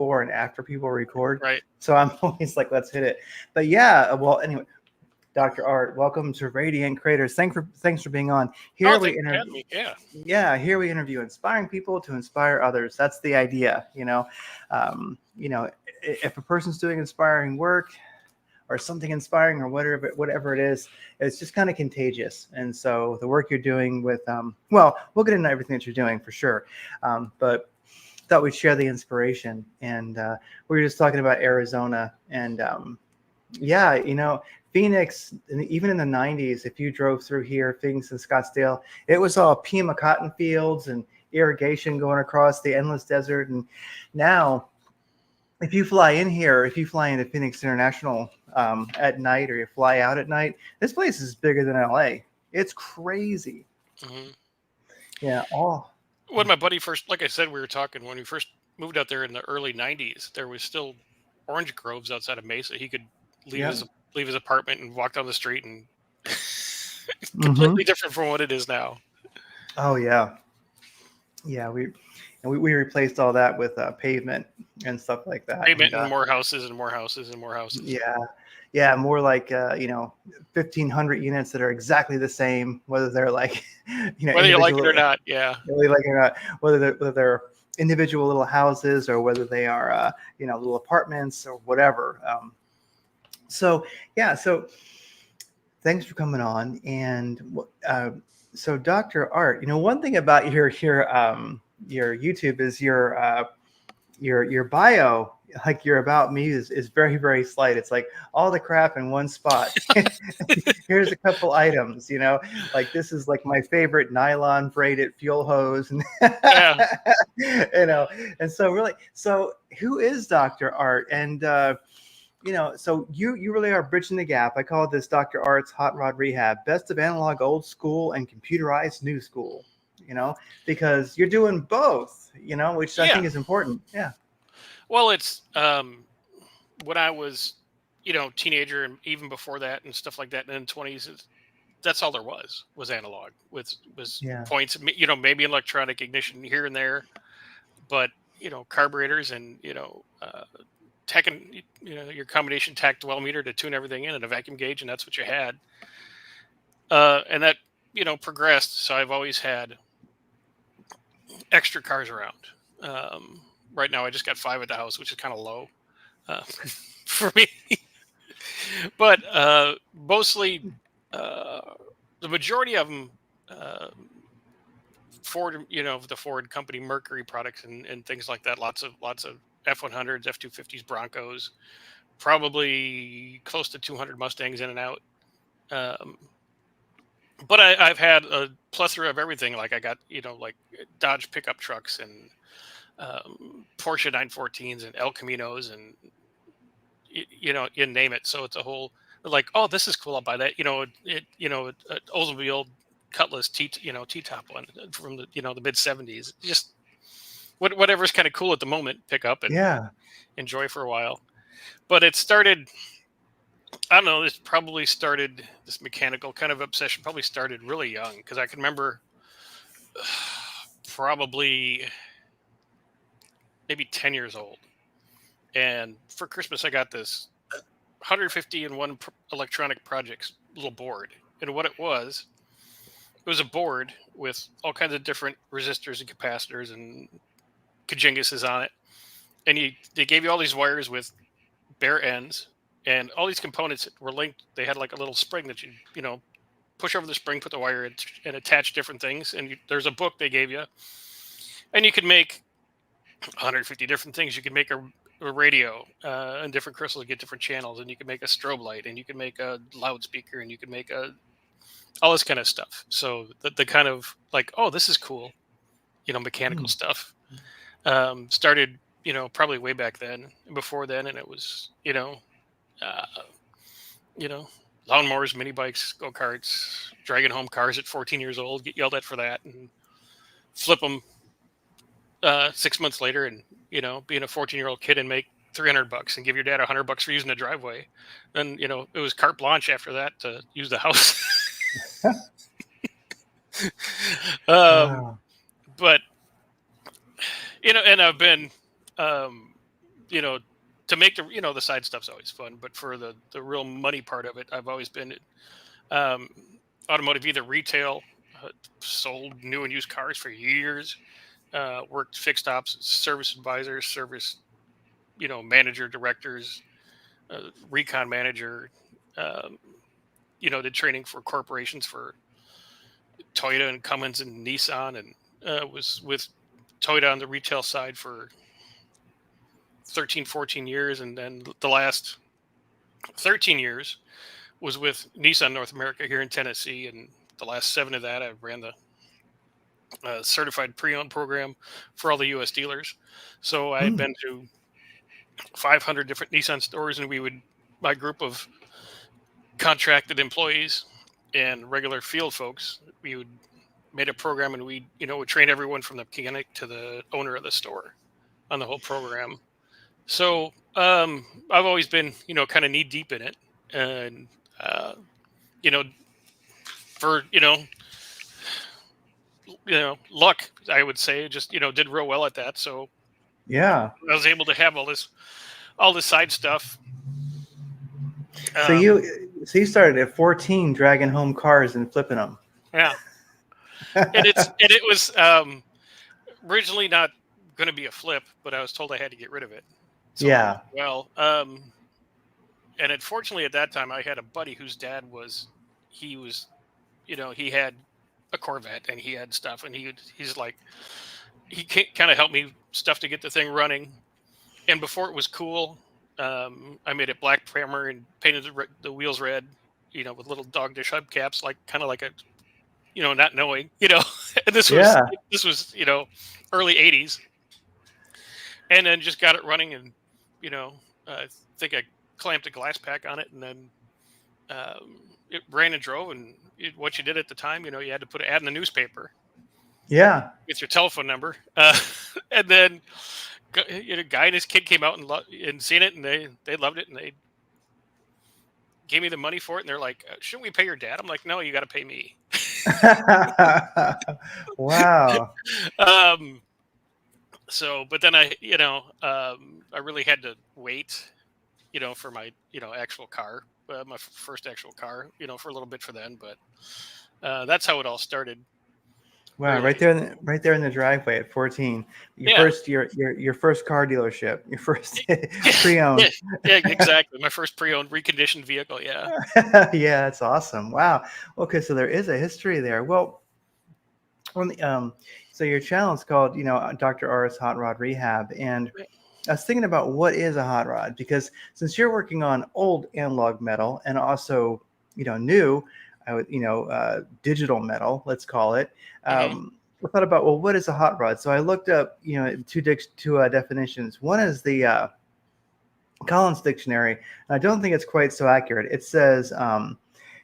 before and after people record. Right. So I'm always like, let's hit it. But yeah, well, anyway, Dr. Art, welcome to Radiant Creators. Thanks for being on. Here we interview. Yeah, here we interview inspiring people to inspire others. That's the idea, if a person's doing inspiring work or something inspiring or whatever it is, it's just kind of contagious. And so the work you're doing with, we'll get into everything that you're doing for sure. But thought we'd share the inspiration. And we were just talking about Arizona and Phoenix, even in the 90s, if you drove through here, Phoenix and Scottsdale, it was all Pima cotton fields and irrigation going across the endless desert. And now, if you fly into Phoenix International at night, or you fly out at night, this place is bigger than LA. It's crazy. Mm-hmm. Yeah. When my buddy first, like I said, we were talking when we first moved out there in the early 90s, there was still orange groves outside of Mesa. He could leave his apartment and walk down the street, and completely different from what it is now. Oh yeah. Yeah, we replaced all that with pavement and stuff like that. Pavement and more houses and more houses and more houses. Yeah, more like 1,500 units that are exactly the same, whether they're like whether you like it or not. Yeah, really like it or not, whether they're individual little houses or whether they are little apartments or whatever. So thanks for coming on. And so Dr. Art, one thing about your YouTube is your bio, like your about me is very, very slight. It's like all the crap in one spot. Here's a couple items, like this is like my favorite nylon braided fuel hose. And, and so who is Dr. Art? And, so you really are bridging the gap. I call this Dr. Art's Hot Rod Rehab, best of analog old school and computerized new school, because you're doing both, which I think is important. Yeah. Well, it's when I was, teenager and even before that and stuff like that in the 20s, that's all there was analog was points, maybe electronic ignition here and there, but, carburetors and, tech and your combination tack dwell meter to tune everything in and a vacuum gauge, and that's what you had. And that progressed. So I've always had extra cars around. Right now I just got 5 at the house, which is kind of low for me. But mostly the majority of them Ford, the Ford company Mercury products and things like that. Lots of F-100s, F-250s, Broncos, probably close to 200 Mustangs in and out. But I've had a plethora of everything. Like I got, like Dodge pickup trucks and Porsche 914s and El Caminos and, you name it. So it's a whole, like, oh, this is cool. I'll buy that. Oldsmobile Cutlass T-top one from the, the mid 70s. Just whatever's kind of cool at the moment, pick up and enjoy for a while. But it started, I don't know, this mechanical kind of obsession probably started really young, because I can remember probably maybe 10 years old. And for Christmas, I got this 150-in-1 electronic projects little board. And what it was a board with all kinds of different resistors and capacitors and kajinguses on it. And they gave you all these wires with bare ends, and all these components were linked. They had like a little spring that you push over the spring, put the wire in, and attach different things. And there's a book they gave you, and you could make 150 different things. You could make a radio and different crystals, get different channels, and you could make a strobe light, and you could make a loudspeaker, and you could make all this kind of stuff. So the kind of like, oh, this is cool, mechanical stuff started, probably way back then, before then. And it was, lawnmowers, mini bikes, go-karts, dragging home cars at 14 years old, get yelled at for that, and flip them 6 months later, and being a 14-year-old kid and make $300 and give your dad $100 for using the driveway. And it was carte blanche after that to use the house. Wow. But and I've been to make the side stuff's always fun, but for the real money part of it, I've always been um, automotive, either retail, sold new and used cars for years, worked fixed ops, service advisors, service, manager, directors, recon manager, um, did training for corporations for Toyota and Cummins and Nissan, and was with Toyota on the retail side for 13, 14 years. And then the last 13 years was with Nissan North America here in Tennessee. And the last 7 of that, I ran the certified pre-owned program for all the U.S. dealers. So I had been to 500 different Nissan stores, and my group of contracted employees and regular field folks, we would made a program, and we would train everyone from the mechanic to the owner of the store on the whole program. So I've always been kind of knee deep in it, and for luck, I would say, just did real well at that. So Yeah. I was able to have all this side stuff. So you started at 14 dragging home cars and flipping them. Yeah. And it was originally not going to be a flip, but I was told I had to get rid of it. So, yeah. Well, and unfortunately at that time I had a buddy whose dad he had a Corvette, and he had stuff, and he's like, he kind of helped me stuff to get the thing running. And before it was cool, I made it black primer and painted the wheels red, with little dog dish hubcaps, kind of like a, not knowing, and this was early 80s, and then just got it running, and I think I clamped a glass pack on it, and then it ran and drove. And what you did at the time, you had to put an ad in the newspaper, with your telephone number, and then a guy and his kid came out and seen it, and they loved it, and they gave me the money for it, and they're like, shouldn't we pay your dad? I'm like, no, you got to pay me. Wow. So, but then I really had to wait, for my, actual car, my first actual car, for a little bit for then, but that's how it all started. Wow, really. right there in the driveway at 14. Your first car dealership, your first pre-owned. Yeah, exactly. My first pre-owned reconditioned vehicle. Yeah. Yeah, that's awesome. Wow. Okay, so there is a history there. Well, so your channel is called, Dr. R's Hot Rod Rehab, and I was thinking about what is a hot rod, because since you're working on old analog metal and also, new, digital metal, let's call it. I thought about, well, what is a hot rod? So I looked up, two definitions. One is the Collins Dictionary. And I don't think it's quite so accurate. It says,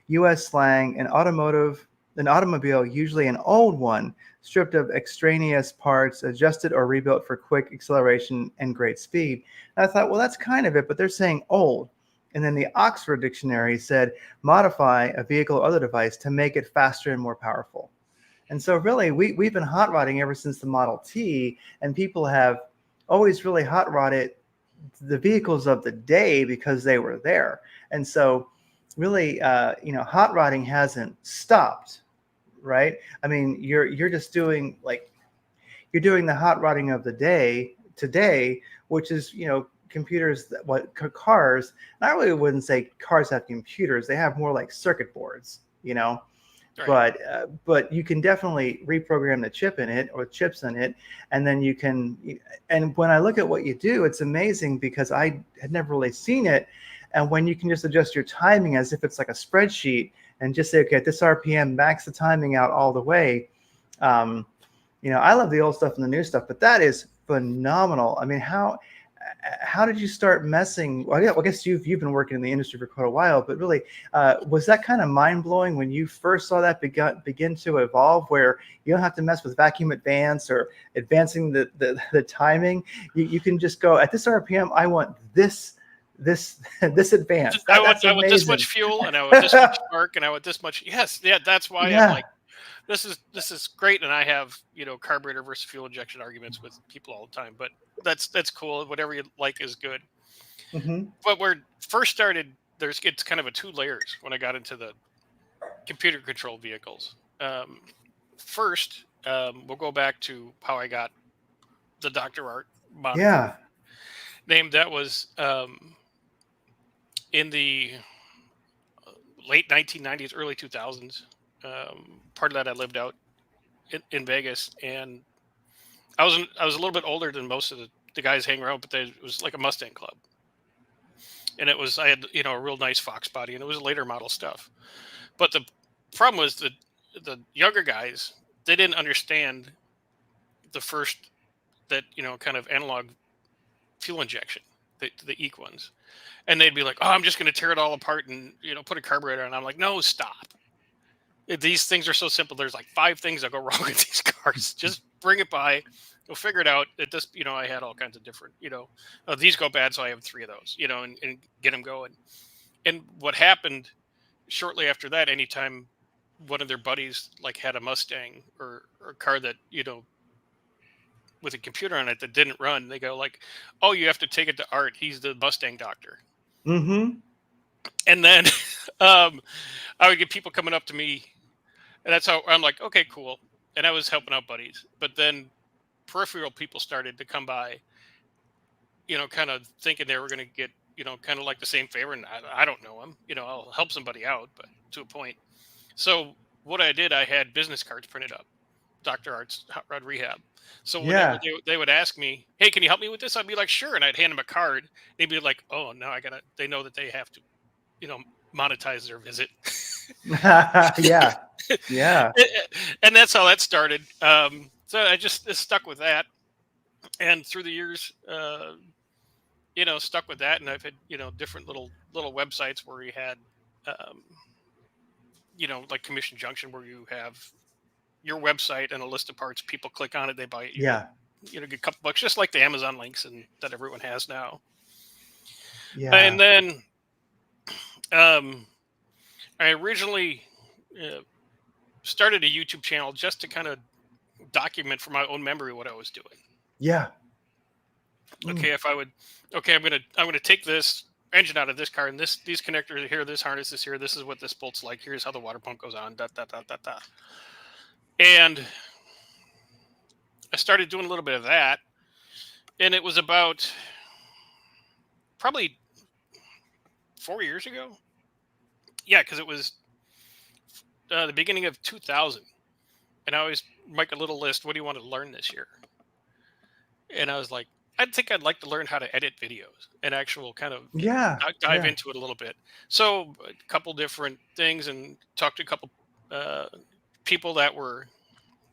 U.S. slang, an automobile, usually an old one, stripped of extraneous parts, adjusted or rebuilt for quick acceleration and great speed. And I thought, well, that's kind of it, but they're saying old. And then the Oxford Dictionary said, modify a vehicle or other device to make it faster and more powerful. And so really, we've been hot rodding ever since the Model T, and people have always really hot rodded the vehicles of the day because they were there. And so really, hot rodding hasn't stopped, right? I mean, you're just doing you're doing the hot rodding of the day today, which is, computers, cars. And I really wouldn't say cars have computers. They have more like circuit boards, Right. But you can definitely reprogram the chip in it, or chips in it, and then you can. And when I look at what you do, it's amazing, because I had never really seen it. And when you can just adjust your timing as if it's like a spreadsheet, and just say, okay, at this RPM, max the timing out all the way. I love the old stuff and the new stuff, but that is phenomenal. I mean, how did you start messing? Well, I guess you've been working in the industry for quite a while, but really, was that kind of mind blowing when you first saw that begin to evolve, where you don't have to mess with vacuum advance or advancing the timing? You can just go at this RPM. I want this advance. I want this much fuel, and I want this much spark, and I want this much. Yes, yeah, that's why I'm like, this is great, and I have carburetor versus fuel injection arguments with people all the time, but that's cool. Whatever you like is good. Hmm. But where it first started, it's kind of a two layers when I got into the computer controlled vehicles. First, we'll go back to how I got the Dr. Art moniker Yeah. name. That was in the late 1990s, early 2000s. Part of that I lived out in Vegas, and I was a little bit older than most of the guys hanging around, but it was like a Mustang club, and I had a real nice Fox body, and it was later model stuff. But the problem was that the younger guys, they didn't understand the first that kind of analog fuel injection, the EQ ones, and they'd be like, "Oh, I'm just going to tear it all apart and put a carburetor." And I'm like, "No, stop! These things are so simple. There's like 5 things that go wrong with these cars. Just bring it by. We'll figure it out." At this, I had all kinds of different, these go bad, so I have 3 of those, and get them going. And what happened shortly after that, anytime one of their buddies like had a Mustang or a car that with a computer on it that didn't run, they go like, "Oh, you have to take it to Art. He's the Mustang doctor." Hmm. And then I would get people coming up to me, and that's how I'm like, "Okay, cool." And I was helping out buddies, but then peripheral people started to come by, kind of thinking they were going to get, kind of like the same favor. And I don't know them, I'll help somebody out, but to a point. So what I did, I had business cards printed up, Dr. Art's Hot Rod Rehab. So whenever Yeah. they would ask me, "Hey, can you help me with this?" I'd be like, "Sure." And I'd hand them a card. They'd be like, "Oh, no, they know that they have to, you know, monetize their visit." Yeah. Yeah. And that's how that started. So I just stuck with that. And through the years, stuck with that. And I've had, different little websites where we had, um, like Commission Junction, where you have your website and a list of parts. People click on it, they buy it, you get Yeah. get a couple bucks, just like the Amazon links and that everyone has now. And Yeah. then um, I originally uh, started a YouTube channel just to kind of document from my own memory what I was doing. Yeah. Okay, Mm. if I would, okay, I'm gonna take this engine out of this car, and these connectors are here, this harness is here, this is what this bolt's like, here's how the water pump goes on, da da da da da. And I started doing a little bit of that, and it was about probably 4 years ago. Yeah, because it was the beginning of 2000, and I always make a little list. What do you want to learn this year? And I was like, I think I'd like to learn how to edit videos and actual kind of Yeah. dive Yeah. into it a little bit. So a couple different things, and talked to a couple uh, people that were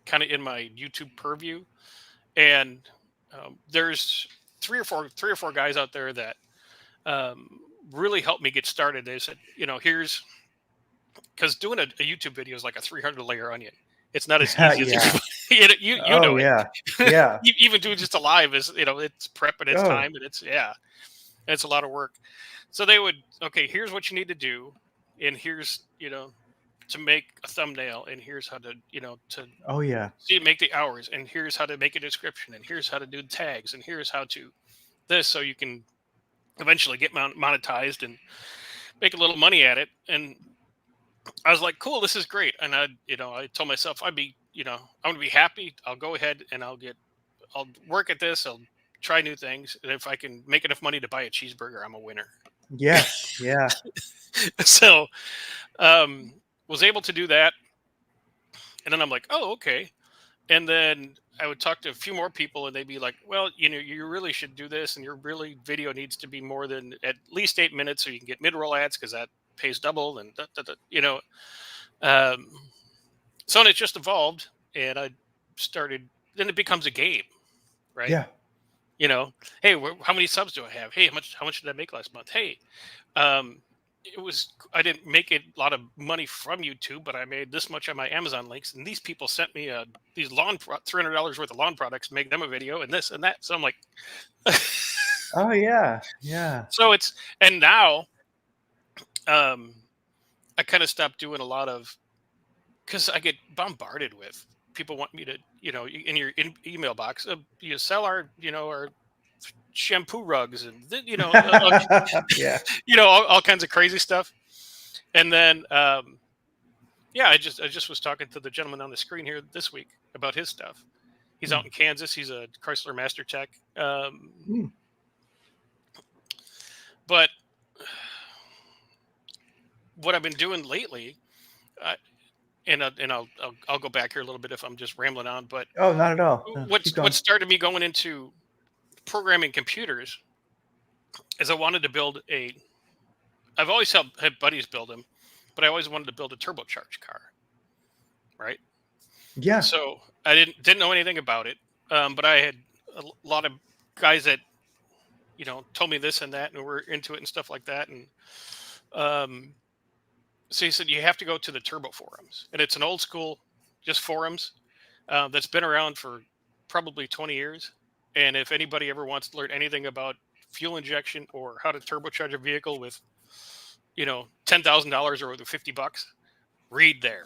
kind of in my YouTube purview. And there's three or four guys out there that um, really helped me get started. They said, here's because doing a YouTube video is like a 300 layer onion. It's not as easy as Yeah. you Oh know it. yeah. Yeah. Even doing just a live is it's prep and it's Oh. time and it's a lot of work. So they would, okay, here's what you need to do, and here's to make a thumbnail, and here's how to to Oh yeah. see make the hours, and here's how to make a description, and here's how to do tags, and here's how to this, so you can eventually get monetized and make a little money at it. And I was like, cool, this is great. And I told myself I'm going to be happy. I'll go ahead and I'll work at this. I'll try new things. And if I can make enough money to buy a cheeseburger, I'm a winner. Yes. Yeah. So, was able to do that. And then I'm like, oh, okay. And then I would talk to a few more people, and they'd be like, well, you really should do this. And your really video needs to be more than at least 8 minutes, so you can get mid-roll ads, because that pays double. And Um, so it just evolved, and I started. Then it becomes a game, right? Yeah. Hey, how many subs do I have? Hey, how much did I make last month? Hey, um, I didn't make a lot of money from YouTube, but I made this much on my Amazon links, and these people sent me these $300 worth of lawn products, make them a video, and this and that. So I'm like, Oh yeah. Yeah. so and now um, I kind of stopped doing a lot of because I get bombarded with people want me to, in your email box, you sell our, our shampoo rugs and Yeah. all kinds of crazy stuff. And then, yeah, I just was talking to the gentleman on the screen here this week about his stuff. He's out in Kansas. He's a Chrysler Master Tech. Mm. But what I've been doing lately, uh, and I'll go back here a little bit if I'm just rambling on. But Oh, not at all. No, keep what going. started me going into programming computers is I wanted to build a. I've always had buddies build them, but I always wanted to build a turbocharged car, right? Yeah. So I didn't know anything about it, but I had a lot of guys that told me this and that, and were into it and stuff like that. And um, so he said you have to go to the Turbo forums, and it's an old school, just forums that's been around for probably 20 years. And if anybody ever wants to learn anything about fuel injection or how to turbocharge a vehicle with, $10,000 or with $50, read there.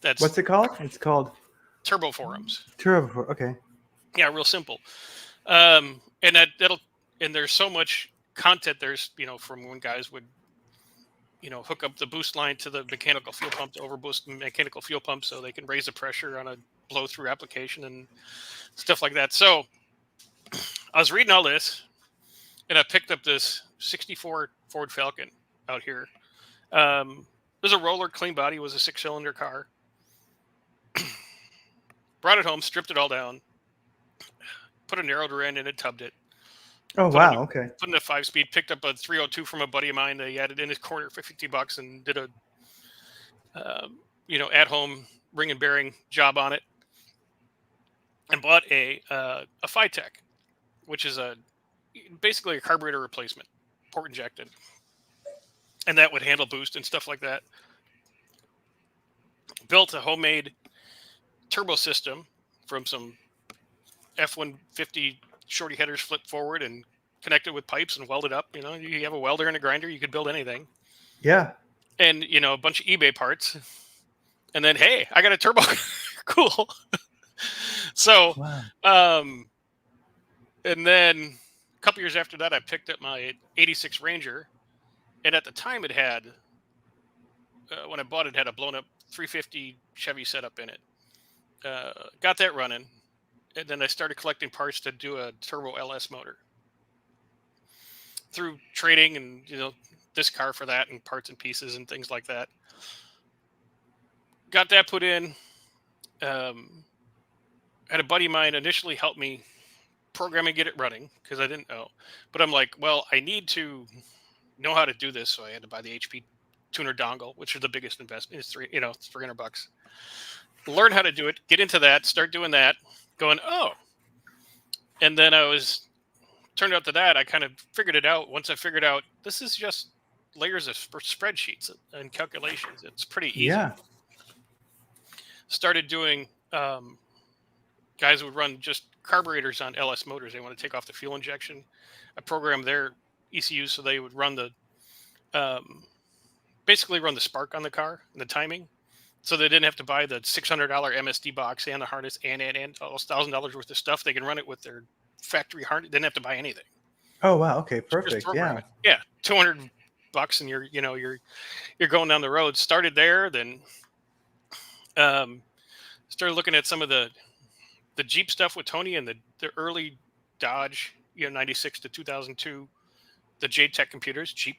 That's What's it called? It's called Turbo forums. Turbo. Okay. Yeah, real simple. And and there's so much content. There's, from when guys would, hook up the boost line to the mechanical fuel pump to overboost the mechanical fuel pump so they can raise the pressure on a blow through application and stuff like that. So I was reading all this, and I picked up this 64 Ford Falcon out here. It was a roller, clean body, was a 6-cylinder car. Brought it home, stripped it all down, put a narrow door end in it, tubbed it. Oh, wow. Okay. Put in a 5-speed, picked up a 302 from a buddy of mine. They had it in his corner for $50 and did a, at home ring and bearing job on it. And bought a Phytech, which is basically a carburetor replacement, port injected. And that would handle boost and stuff like that. Built a homemade turbo system from some F-150 shorty headers flipped forward and connected with pipes and welded up. You have a welder and a grinder, you could build anything. Yeah. And, a bunch of eBay parts. And then, hey, I got a turbo. Cool. So, Wow. and then a couple years after that, I picked up my 86 Ranger. And at the time it had, when I bought it, had a blown up 350 Chevy setup in it. Got that running. And then I started collecting parts to do a turbo LS motor through trading and, this car for that and parts and pieces and things like that. Got that put in. Had a buddy of mine initially help me program and get it running because I didn't know. But I'm like, well, I need to know how to do this. So I had to buy the HP tuner dongle, which is the biggest investment. It's it's $300. Learn how to do it, get into that, start doing that, going, oh. And then turned out that I kind of figured it out. Once I figured out this is just layers of spreadsheets and calculations. It's pretty easy. Yeah. Started doing, guys would run just carburetors on LS motors. They want to take off the fuel injection. I programmed their ECUs so they would run basically run the spark on the car and the timing. So they didn't have to buy the $600 MSD box and the harness and almost $1,000 worth of stuff. They can run it with their factory harness. They didn't have to buy anything. Oh, wow. Okay. Perfect. Yeah. Yeah. $200 and you're going down the road. Started there, then started looking at some of the Jeep stuff with Tony and the early Dodge, 96 to 2002, the JTEC computers, Jeep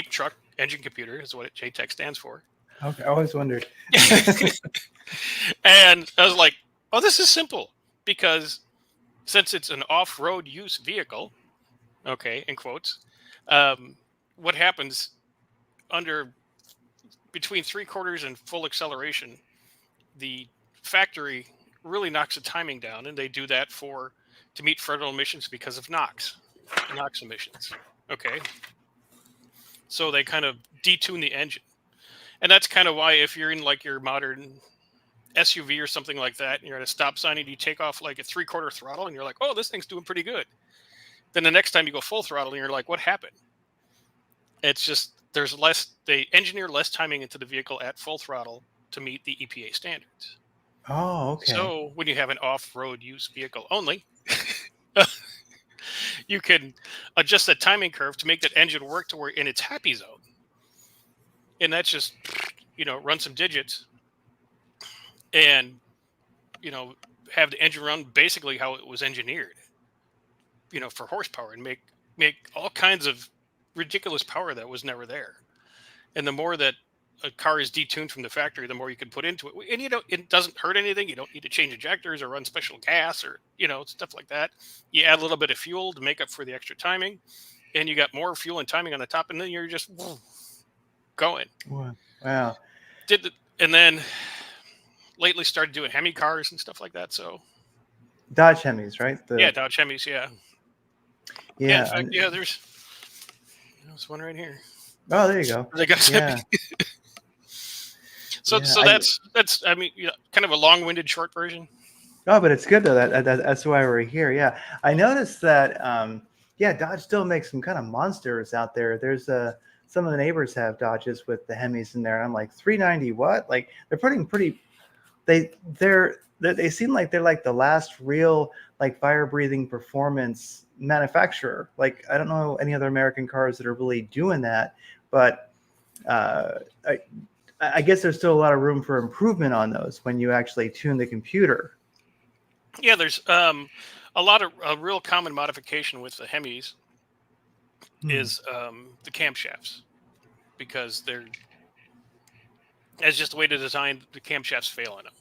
truck engine computer is what JTEC stands for. Okay, I always wondered. And I was like, oh, this is simple because since it's an off-road use vehicle, okay, in quotes, what happens between 3/4 and full acceleration, the factory really knocks the timing down, and they do that to meet federal emissions because of NOx emissions. Okay. So they kind of detune the engine. And that's kind of why if you're in like your modern SUV or something like that, and you're at a stop sign and you take off like a 3/4 throttle and you're like, oh, this thing's doing pretty good. Then the next time you go full throttle and you're like, what happened? It's just, they engineer less timing into the vehicle at full throttle to meet the EPA standards. Oh, okay. So when you have an off-road use vehicle only, you can adjust the timing curve to make that engine work to where in its happy zone. And that's just, run some digits and, have the engine run basically how it was engineered, for horsepower, and make all kinds of ridiculous power that was never there. And the more that a car is detuned from the factory, the more you can put into it. And it doesn't hurt anything. You don't need to change injectors or run special gas or, stuff like that. You add a little bit of fuel to make up for the extra timing, and you got more fuel and timing on the top, and then you're just going. Wow. And then lately started doing Hemi cars and stuff like that. So Dodge Hemis, right? yeah, Dodge Hemis. Yeah. Yeah. In fact, there's one right here. Oh, there you go. They got Yeah. So that's I mean, kind of a long-winded short version. Oh, but it's good though. That's why we're here. Yeah, I noticed that. Dodge still makes some kind of monsters out there. There's some of the neighbors have Dodges with the Hemis in there. And I'm like, 390 what? Like they're pretty. They seem like they're like the last real like fire-breathing performance manufacturer. Like I don't know any other American cars that are really doing that, but I guess there's still a lot of room for improvement on those when you actually tune the computer. Yeah, there's a real common modification with the Hemis is the camshafts, because that's just the way to design the camshafts fail in them,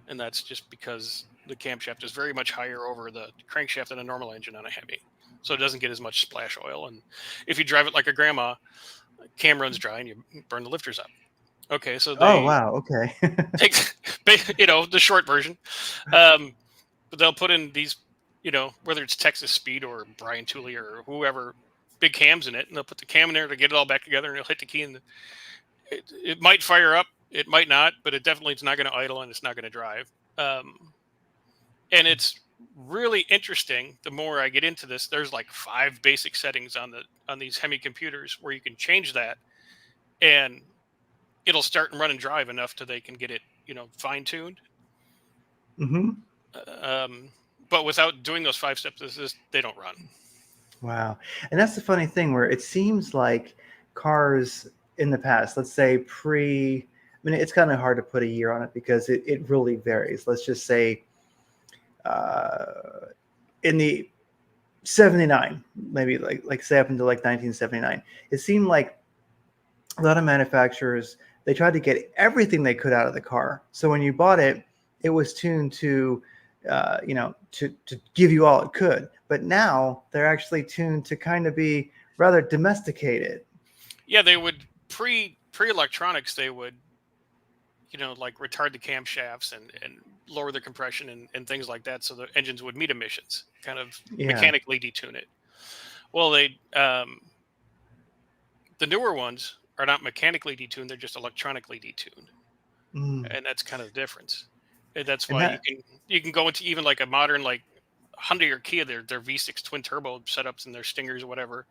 and that's just because the camshaft is very much higher over the crankshaft than a normal engine on a Hemi, so it doesn't get as much splash oil. And if you drive it like a grandma, cam runs dry and you burn the lifters up. Okay, so Oh wow, okay. take, the short version. But they'll put in these, whether it's Texas Speed or Brian Tooley or whoever, big cams in it, and they'll put the cam in there to get it all back together, and they'll hit the key, and it might fire up, it might not, but it definitely is not going to idle, and it's not going to drive. And it's really interesting. The more I get into this, there's like 5 basic settings on these Hemi computers where you can change that, and it'll start and run and drive enough till they can get it, fine tuned. Mm-hmm. But without doing those 5 steps, they don't run. Wow. And that's the funny thing, where it seems like cars in the past, let's say it's kind of hard to put a year on it because it really varies. Let's just say in the 79, maybe like say up until like 1979, it seemed like a lot of manufacturers, they tried to get everything they could out of the car. So when you bought it, it was tuned to to give you all it could. But now they're actually tuned to kind of be rather domesticated. Yeah, they would pre-electronics, they would, like retard the camshafts and lower the compression and things like that, so the engines would meet emissions, kind of mechanically detune it. Well, the newer ones are not mechanically detuned; they're just electronically detuned, and that's kind of the difference. And that's why you can go into even like a modern like Hyundai or Kia, their V6 twin turbo setups and their Stingers or whatever.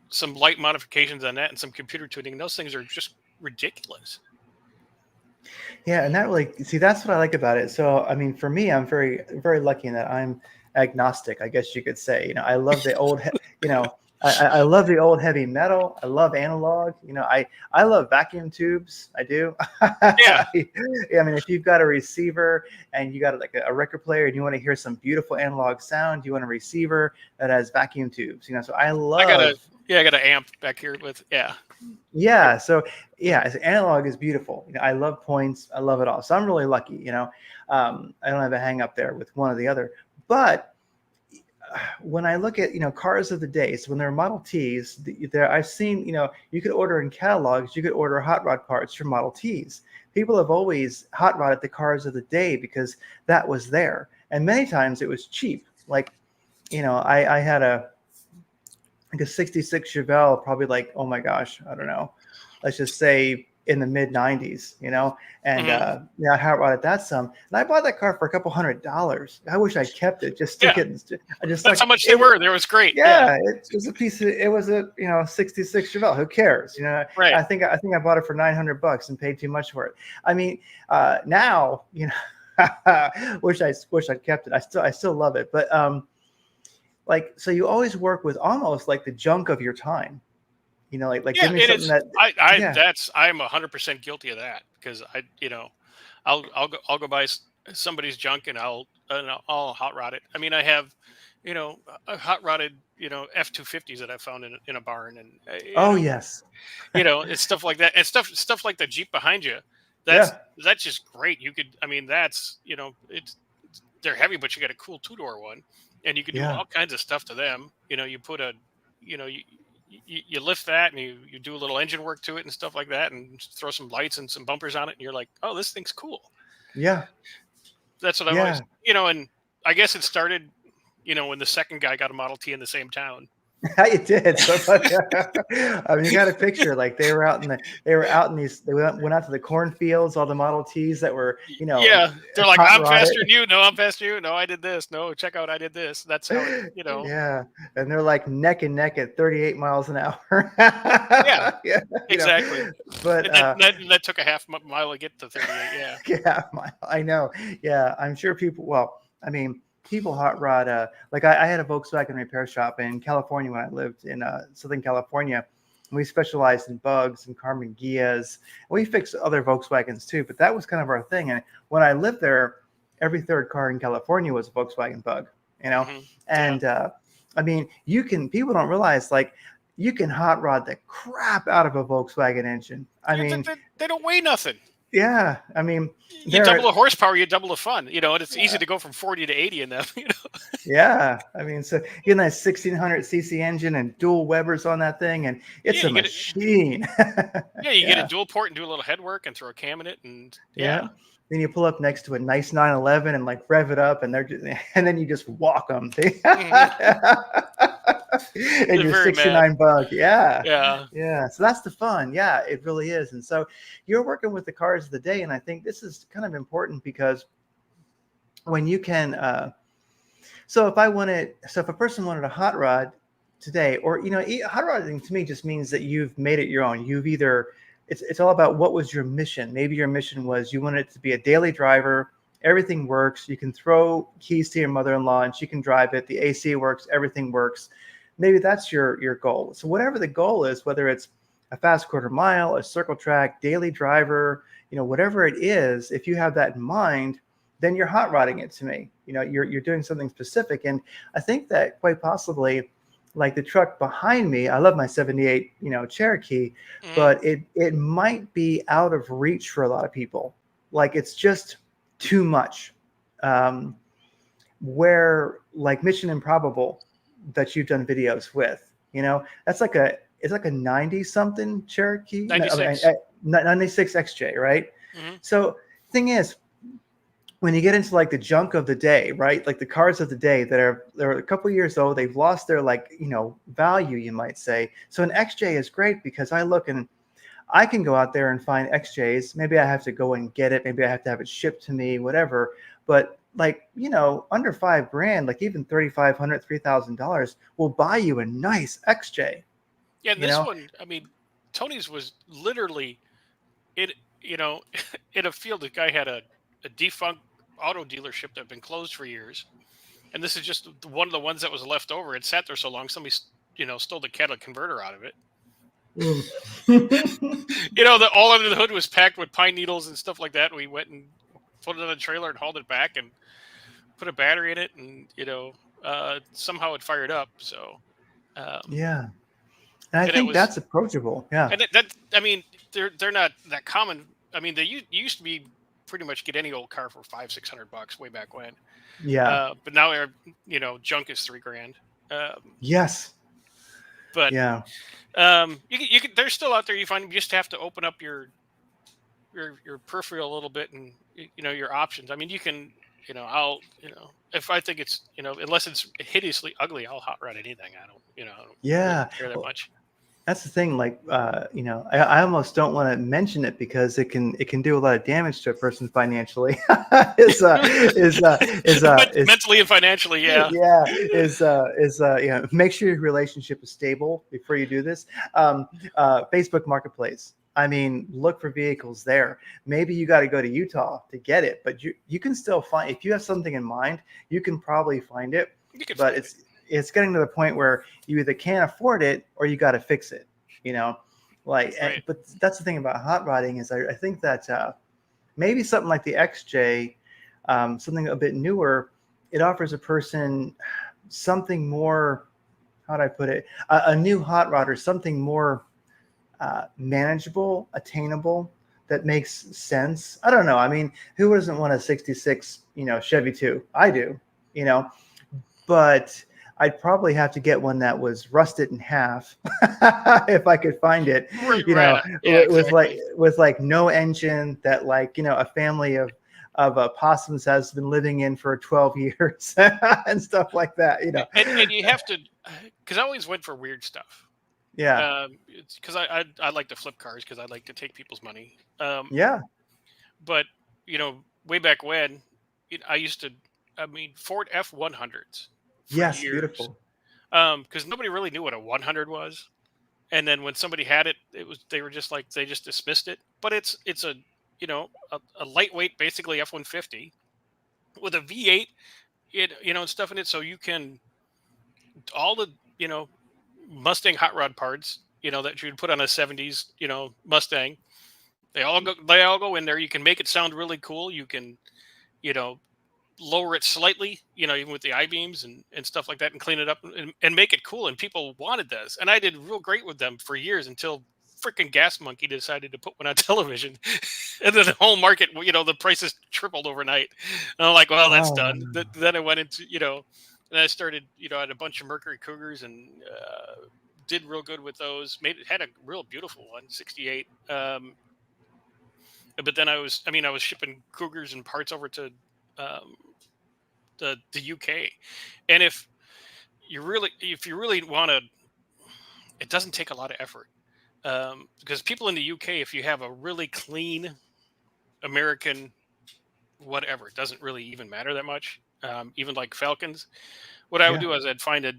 Some light modifications on that and some computer tuning. Those things are just ridiculous. Yeah, and that's what I like about it. So, I mean, for me, I'm very, very lucky in that I'm agnostic, I guess you could say. I love the old, I love the old heavy metal. I love analog. I love vacuum tubes. I do. Yeah. I mean, if you've got a receiver and you got like a record player and you want to hear some beautiful analog sound, you want a receiver that has vacuum tubes. So I love. I got an amp back here with Yeah. So analog is beautiful. I love points. I love it all. So I'm really lucky. I don't have a hang up there with one or the other. But when I look at cars of the day, so when they're Model Ts, I've seen you could order in catalogs, you could order hot rod parts for Model Ts. People have always hot rodded the cars of the day because that was there, and many times it was cheap. Like I had a 66 Chevelle, probably like, oh my gosh, I don't know, let's just say in the mid 90s, and Hmm. yeah, I hot rodded that some. And I bought that car for a couple $100. I wish I'd kept it just to Yeah, get, I just that's how like much they it. were. They was great. Yeah, Yeah, it was a piece of, it was a, 66 Chevelle. Who cares? right. I think I bought it for $900 and paid too much for it. I mean, now, wish I'd kept it. I still love it. But like, so you always work with almost like the junk of your time, like Yeah, give me it something is. that, yeah. I'm 100% guilty of that because I'll go buy somebody's junk and I'll hot rod it. I mean, I have, a hot rodded, F-250s that I found in a barn, and Oh yes. it's stuff like that, and stuff like the Jeep behind you. That's Yeah. that's just great. You could, I mean, that's, they're heavy, but you got a cool two-door one, and you can do Yeah. all kinds of stuff to them. You put a, you lift that and you do a little engine work to it and stuff like that, and throw some lights and some bumpers on it, and you're like, oh, this thing's cool. Yeah. That's what I've always, Yeah. and I guess it started, when the second guy got a Model T in the same town. It did. So funny. I mean, you got a picture like they were out in these, they went out to the cornfields, all the Model Ts that were, Yeah, they're like, hot I'm rodded. faster than you. No, I'm faster than you. No, I did this. No, check out, I did this. That's how it. Yeah. And they're like neck and neck at 38 miles an hour. Yeah, Yeah. exactly. But And that took a half mile to get to 38. Yeah. yeah, I know. Yeah, I'm sure people. Well, I mean, people hot rod. Like I had a Volkswagen repair shop in California when I lived in Southern California. We specialized in bugs and Carmen Gias. We fixed other Volkswagens too, but that was kind of our thing. And when I lived there, every third car in California was a Volkswagen Bug. You know, Hmm. Yeah. and I mean, people don't realize like you can hot rod the crap out of a Volkswagen engine. I Yeah, mean, they don't weigh nothing. yeah, I mean, You double there. the horsepower, you double the fun. And it's easy to go from 40 to 80 in them. Yeah, I mean, so you get a nice 1600 cc engine and dual Webers on that thing, and Yeah, it's a you get it. machine. Yeah, you get a Yeah, dual port and do a little head work and throw a cam in it, and yeah. yeah. Then you pull up next to a nice 911 and like rev it up, and and then you just walk them. Hmm. And They're your very mad. 69 Bug. Yeah, Yeah. yeah. So that's the fun. Yeah, it really is. And so you're working with the cars of the day, and I think this is kind of important because when you can. So if a person wanted a hot rod today, or hot rodding to me just means that you've made it your own. You've either it's all about what was your mission. Maybe your mission was you wanted it to be a daily driver. Everything works. You can throw keys to your mother-in-law and she can drive it. The AC works. Everything works. Maybe that's your goal. So whatever the goal is, whether it's a fast quarter mile, a circle track, daily driver, whatever it is, if you have that in mind, then you're hot rodding it to me. You're doing something specific. And I think that quite possibly, like the truck behind me, I love my 78, Cherokee, Hmm. but it might be out of reach for a lot of people. Like it's just too much. Um, where like Mission Improbable that you've done videos with, that's like it's like a 90 something Cherokee, no, I mean, 96. 96 XJ, right? Hmm. So thing is, when you get into like the junk of the day, right? Like the cars of the day they're a couple years old, they've lost their like, value, you might say. So an XJ is great because I look and I can go out there and find XJs. Maybe I have to go and get it. Maybe I have to have it shipped to me, whatever. But like, under $5,000, like even $3,500, $3,000 will buy you a nice XJ, Yeah, and you this know? one, I mean, Tony's was literally it. You know, in a field, the guy had a defunct auto dealership that had been closed for years, and this is just one of the ones that was left over. It sat there so long, somebody stole the catalytic converter out of it. Mm. The all under the hood was packed with pine needles and stuff like that. We went and put it on a trailer and hauled it back and put a battery in it, and somehow it fired up. So, um, Yeah. And I and it think was, that's approachable. Yeah. and that I mean, they're not that common. I mean, you used to be pretty much get any old car for 500-600 bucks way back when. Yeah. But now junk is 3 grand. Um, Yes. but Yeah. you can they're still out there. You find you just have to open up your peripheral a little bit, and your options. I mean, you can, I'll, if I think it's, unless it's hideously ugly, I'll hot rod anything. I don't Yeah. care that Well, much. That's the thing. Like, I almost don't want to mention it because it can do a lot of damage to a person financially. Is Mentally and financially, yeah. yeah, make sure your relationship is stable before you do this. Facebook Marketplace. I mean, look for vehicles there. Maybe you got to go to Utah to get it, but you can still find, if you have something in mind, you can probably find it. You can But find it. it's getting to the point where you either can't afford it or you got to fix it. Right. But that's the thing about hot rodding is I think that maybe something like the XJ, something a bit newer, it offers a person something more. How do I put it? A new hot rod or something more manageable, attainable, that makes sense. I don't know. I mean, who doesn't want a '66, Chevy 2? I do, you know, but I'd probably have to get one that was rusted in half if I could find it, Right. Yeah, exactly. with like no engine, that a family of possums has been living in for 12 years and stuff like that. And you have to, because I always went for weird stuff. Yeah. It's because I like to flip cars because I like to take people's money. Yeah. But way back when, I used to, I mean, Ford F100s for Yes. years. Beautiful. Because nobody really knew what a 100 was, and then when somebody had it, they were just like, they just dismissed it. But it's a a lightweight, basically F-150 with a V8, and stuff in it, so you can all the Mustang hot rod parts, that you'd put on a '70s, Mustang. They all go in there. You can make it sound really cool. You can, you know, lower it slightly, even with the I beams and stuff like that, and clean it up and make it cool. And people wanted this, and I did real great with them for years until freaking Gas Monkey decided to put one on television, and then the whole market, the prices tripled overnight. And I'm like, well, that's Oh, done. Then I went into, and I started, I had a bunch of Mercury Cougars and did real good with those. Had a real beautiful one, '68. But then I was shipping Cougars and parts over to um, the UK, and if you really want to, it doesn't take a lot of effort, because people in the UK, if you have a really clean American whatever, it doesn't really even matter that much. Even like Falcons, what I would yeah. do is I'd find it,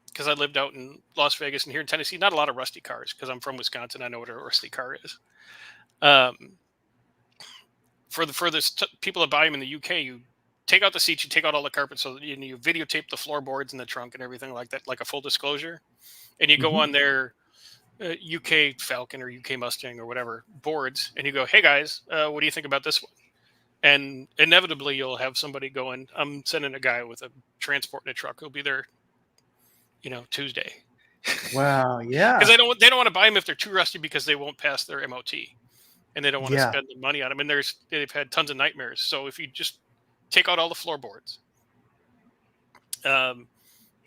because I lived out in Las Vegas and here in Tennessee, not a lot of rusty cars because I'm from Wisconsin. I know what a rusty car is. Um, for people that buy them in the UK, you take out the seats, you take out all the carpet, so that you videotape the floorboards and the trunk and everything like that, like a full disclosure, and you go Hmm. on their UK Falcon or UK Mustang or whatever boards, and you go, "Hey guys, what do you think about this one?" And inevitably, you'll have somebody going, "I'm sending a guy with a transport in a truck. He'll be there, Tuesday," Wow. because Yeah. they don't want to buy them if they're too rusty because they won't pass their MOT. And they don't want to Yeah. spend the money on them. And they've had tons of nightmares. So if you just take out all the floorboards, um,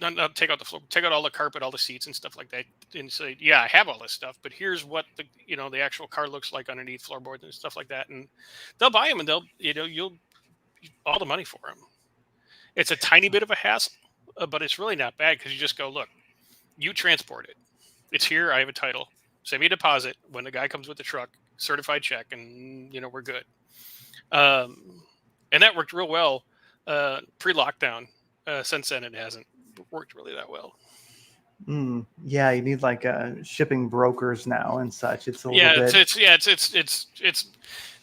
not take out the floor, take out all the carpet, all the seats and stuff like that, and say, yeah, I have all this stuff, but here's what the actual car looks like underneath floorboards and stuff like that, and they'll buy them, and you'll all the money for them. It's a tiny bit of a hassle, but it's really not bad because you just go, look, you transport it. It's here. I have a title. Send me a deposit when the guy comes with the truck, certified check, and we're good. And that worked real well pre-lockdown. Since then, it hasn't worked really that well. Yeah. You need like shipping brokers now and such. It's a little Yeah, bit. it's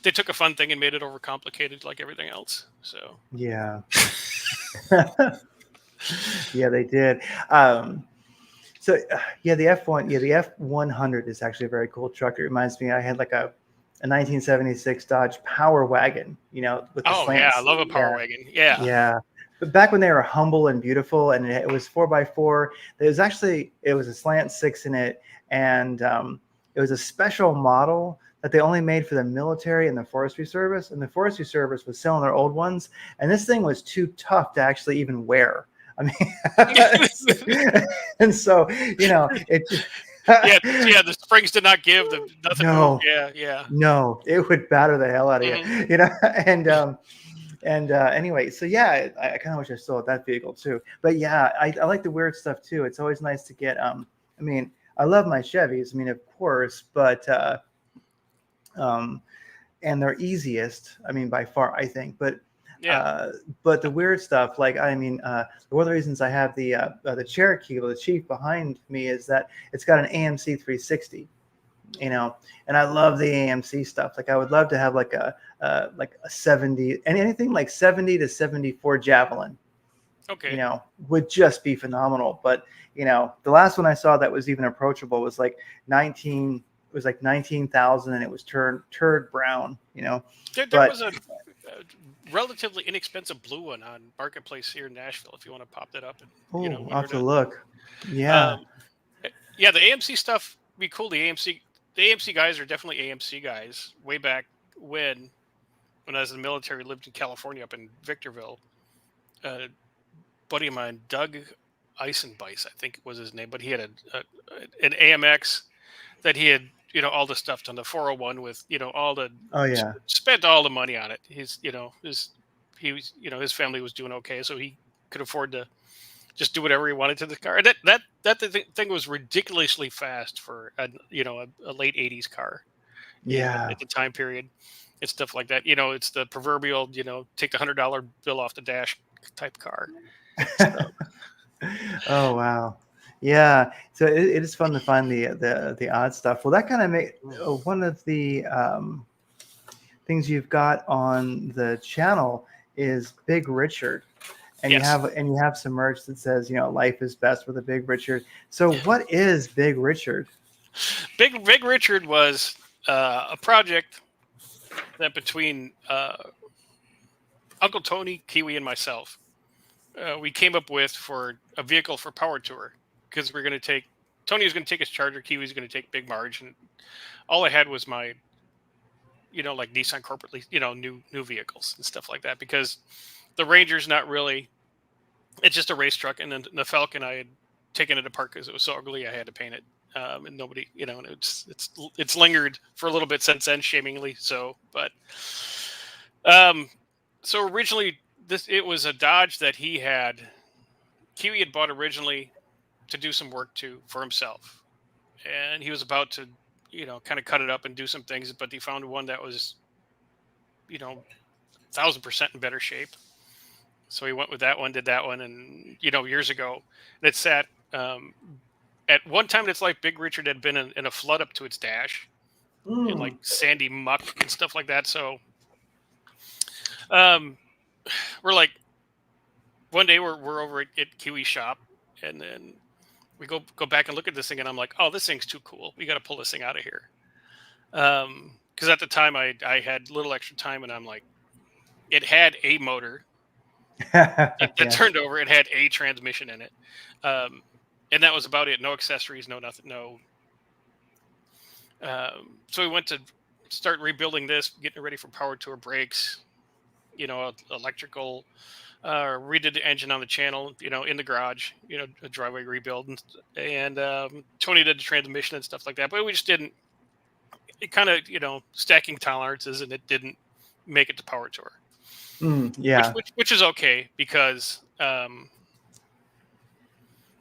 they took a fun thing and made it overcomplicated like everything else. So Yeah. Yeah, they did. Yeah, the F100 is actually a very cool truck. It reminds me, I had like a 1976 Dodge Power Wagon, with the oh yeah, I slants. love a power Yeah, wagon. Yeah. yeah. But back when they were humble and beautiful, and it was 4x4, it was a slant six in it, and it was a special model that they only made for the military and the Forestry Service. And the Forestry Service was selling their old ones, and this thing was too tough to actually even wear. I mean, and so it. Yeah. The springs did not give. The nothing moved. No, Yeah, yeah. no, it would batter the hell out of Hmm. you, and anyway, so yeah, I kind of wish I still had that vehicle too. But yeah, I like the weird stuff too. It's always nice to get. I mean, I love my Chevys. I mean, of course, but um, and they're easiest. I mean, by far, I think. Yeah. Uh, but the weird stuff, like I mean, one of the reasons I have the Cherokee, the Chief behind me, is that it's got an AMC 360. You know, and I love the AMC stuff. Like I would love to have like a 70 and anything like 70 to 74 Javelin, you Okay. know, would just be phenomenal. But you know, the last one I saw that was even approachable was like 19. It was like 19,000, and it was turd brown. You know, There but was a relatively inexpensive blue one on Marketplace here in Nashville. If you want to pop that up, and oh, when I'll you're have to done. look. Yeah, Um, yeah, the AMC stuff be cool. The AMC guys are definitely AMC guys. Way back when I was in the military, lived in California up in Victorville. A buddy of mine, Doug Eisenbice, I think was his name, but he had an AMX that he had, all the stuff done, the 401 with, all the oh yeah, spent all the money on it. He was, his family was doing okay, so he could afford to just do whatever he wanted to the car. And thing was ridiculously fast for a late '80s car yeah. at the time period and stuff like that. It's the proverbial, take the $100 bill off the dash type car. So Oh wow, yeah. So it is fun to find the odd stuff. Well, that kind of make one of the things you've got on the channel is Big Richard, and yes, you have some merch that says life is best with a Big Richard. So what is Big Richard? Big Richard was a project that between Uncle Tony, Kiwi, and myself, we came up with for a vehicle for Power Tour, because we're going to take Tony was going to take his Charger, Kiwi was going to take Big Marge, and all I had was my like Nissan corporately, new vehicles and stuff like that, because the Ranger's not really, it's just a race truck, and then the Falcon I had taken it apart because it was so ugly I had to paint it. And nobody, and it's lingered for a little bit since then, shamingly so. But um, so originally it was a Dodge that Kiwi had bought originally to do some work for himself, and he was about to kind of cut it up and do some things, but he found one that was 1,000% in better shape. So he went with that one, did that one, and years ago, and it sat. At one time in its life, Big Richard had been in a flood up to its dash in like Mm. sandy muck and stuff like that. So um, we're like, one day we're over at Kiwi's shop, and then we go back and look at this thing, and I'm like, oh, this thing's too cool. We got to pull this thing out of here. Because at the time I had little extra time, and I'm like, it had a motor that Yeah. turned over. It had a transmission in it, and that was about it. No accessories, no nothing, no. So we went to start rebuilding this, getting it ready for Power Tour brakes, electrical. Redid the engine on the channel, in the garage, a driveway rebuild, and Tony did the transmission and stuff like that. But we just didn't. It kind of, stacking tolerances, and it didn't make it to Power Tour, which Yeah. which is okay, because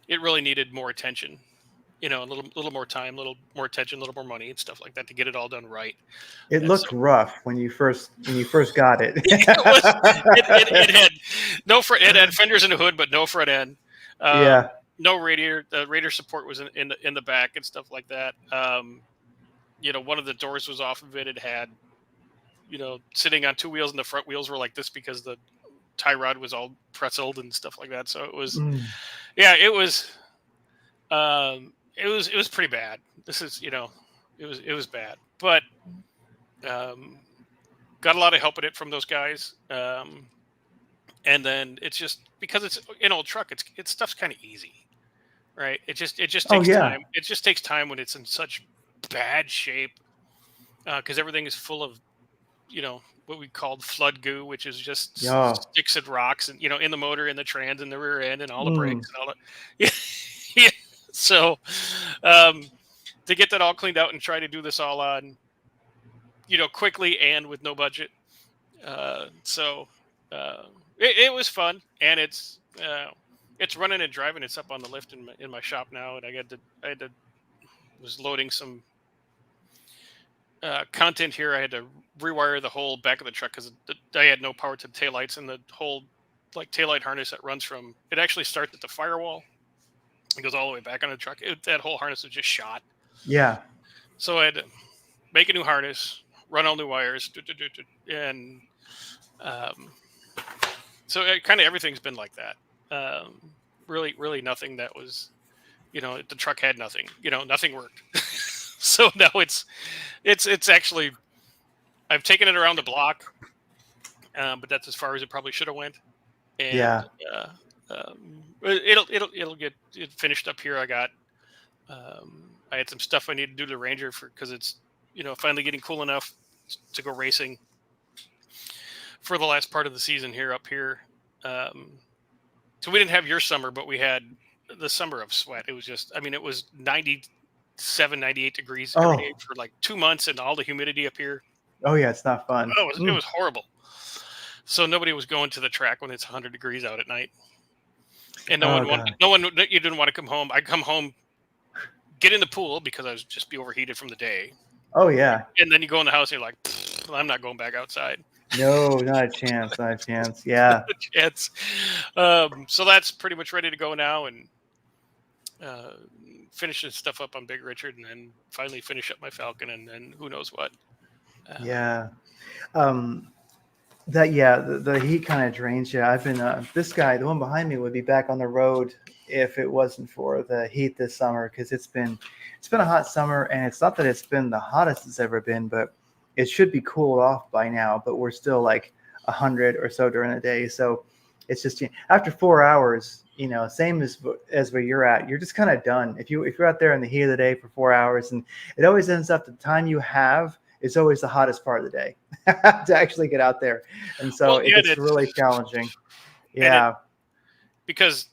it really needed more attention, a little more time, a little more attention, a little more money and stuff like that to get it all done right. It And so looked rough when you first got it. it was it had it had fenders in the hood, but no front end. Yeah. No radiator. The radiator support was in the back and stuff like that. One of the doors was off of it. It had, sitting on two wheels, and the front wheels were like this because the tie rod was all pretzeled and stuff like that. So it was, Mm. yeah, it was pretty bad. This is, it was bad, but got a lot of help in it from those guys. And then it's just because it's an old truck, it's stuff's kind of easy, right? It just Oh takes yeah. time. It just takes time when it's in such bad shape, because everything is full of, what we called flood goo, which is just Yeah. sticks and rocks, and in the motor, and the trans, and the rear end, and all the Mm. brakes, and all that. Yeah, yeah. So um, to get that all cleaned out and try to do this all on, quickly and with no budget. So it was fun, and it's running and driving. It's up on the lift in my shop now, and I had to was loading some content here. I had to rewire the whole back of the truck because I had no power to the taillights, and the whole like taillight harness that runs from it actually starts at the firewall. It goes all the way back on the truck. That whole harness was just shot. Yeah. So I had to make a new harness, run all new wires, and so kind of everything's been like that. Really nothing that was, the truck had nothing. Nothing worked. So now it's actually I've taken it around the block, but that's as far as it probably should have went. And Yeah. it'll get it finished up here. I had some stuff I need to do to the Ranger because it's finally getting cool enough to go racing for the last part of the season here up here. So we didn't have your summer, but we had the summer of sweat. It was just, it was 97, 98 degrees every day for like 2 months, and all the humidity up here. Oh yeah, it's not fun. Oh, it was horrible. So nobody was going to the track when it's 100 degrees out at night, and no one. You didn't want to come home. I come home, get in the pool because I was just be overheated from the day. Oh yeah. And then you go in the house and you're like, I'm not going back outside. No, not a chance. Not a chance. Yeah. Not a chance. So that's pretty much ready to go now, and finishing stuff up on Big Richard, and then finally finish up my Falcon, and then who knows what. Yeah. The heat kind of drains you. I've been this guy, the one behind me, would be back on the road if it wasn't for the heat this summer, because it's been a hot summer, and it's not that it's been the hottest it's ever been, but it should be cooled off by now, but we're still like 100 or so during the day. So it's just after 4 hours, same as where you're at, you're just kind of done. If you're out there in the heat of the day for 4 hours, and it always ends up the time you have is always the hottest part of the day to actually get out there. And so it's really challenging. Yeah. Because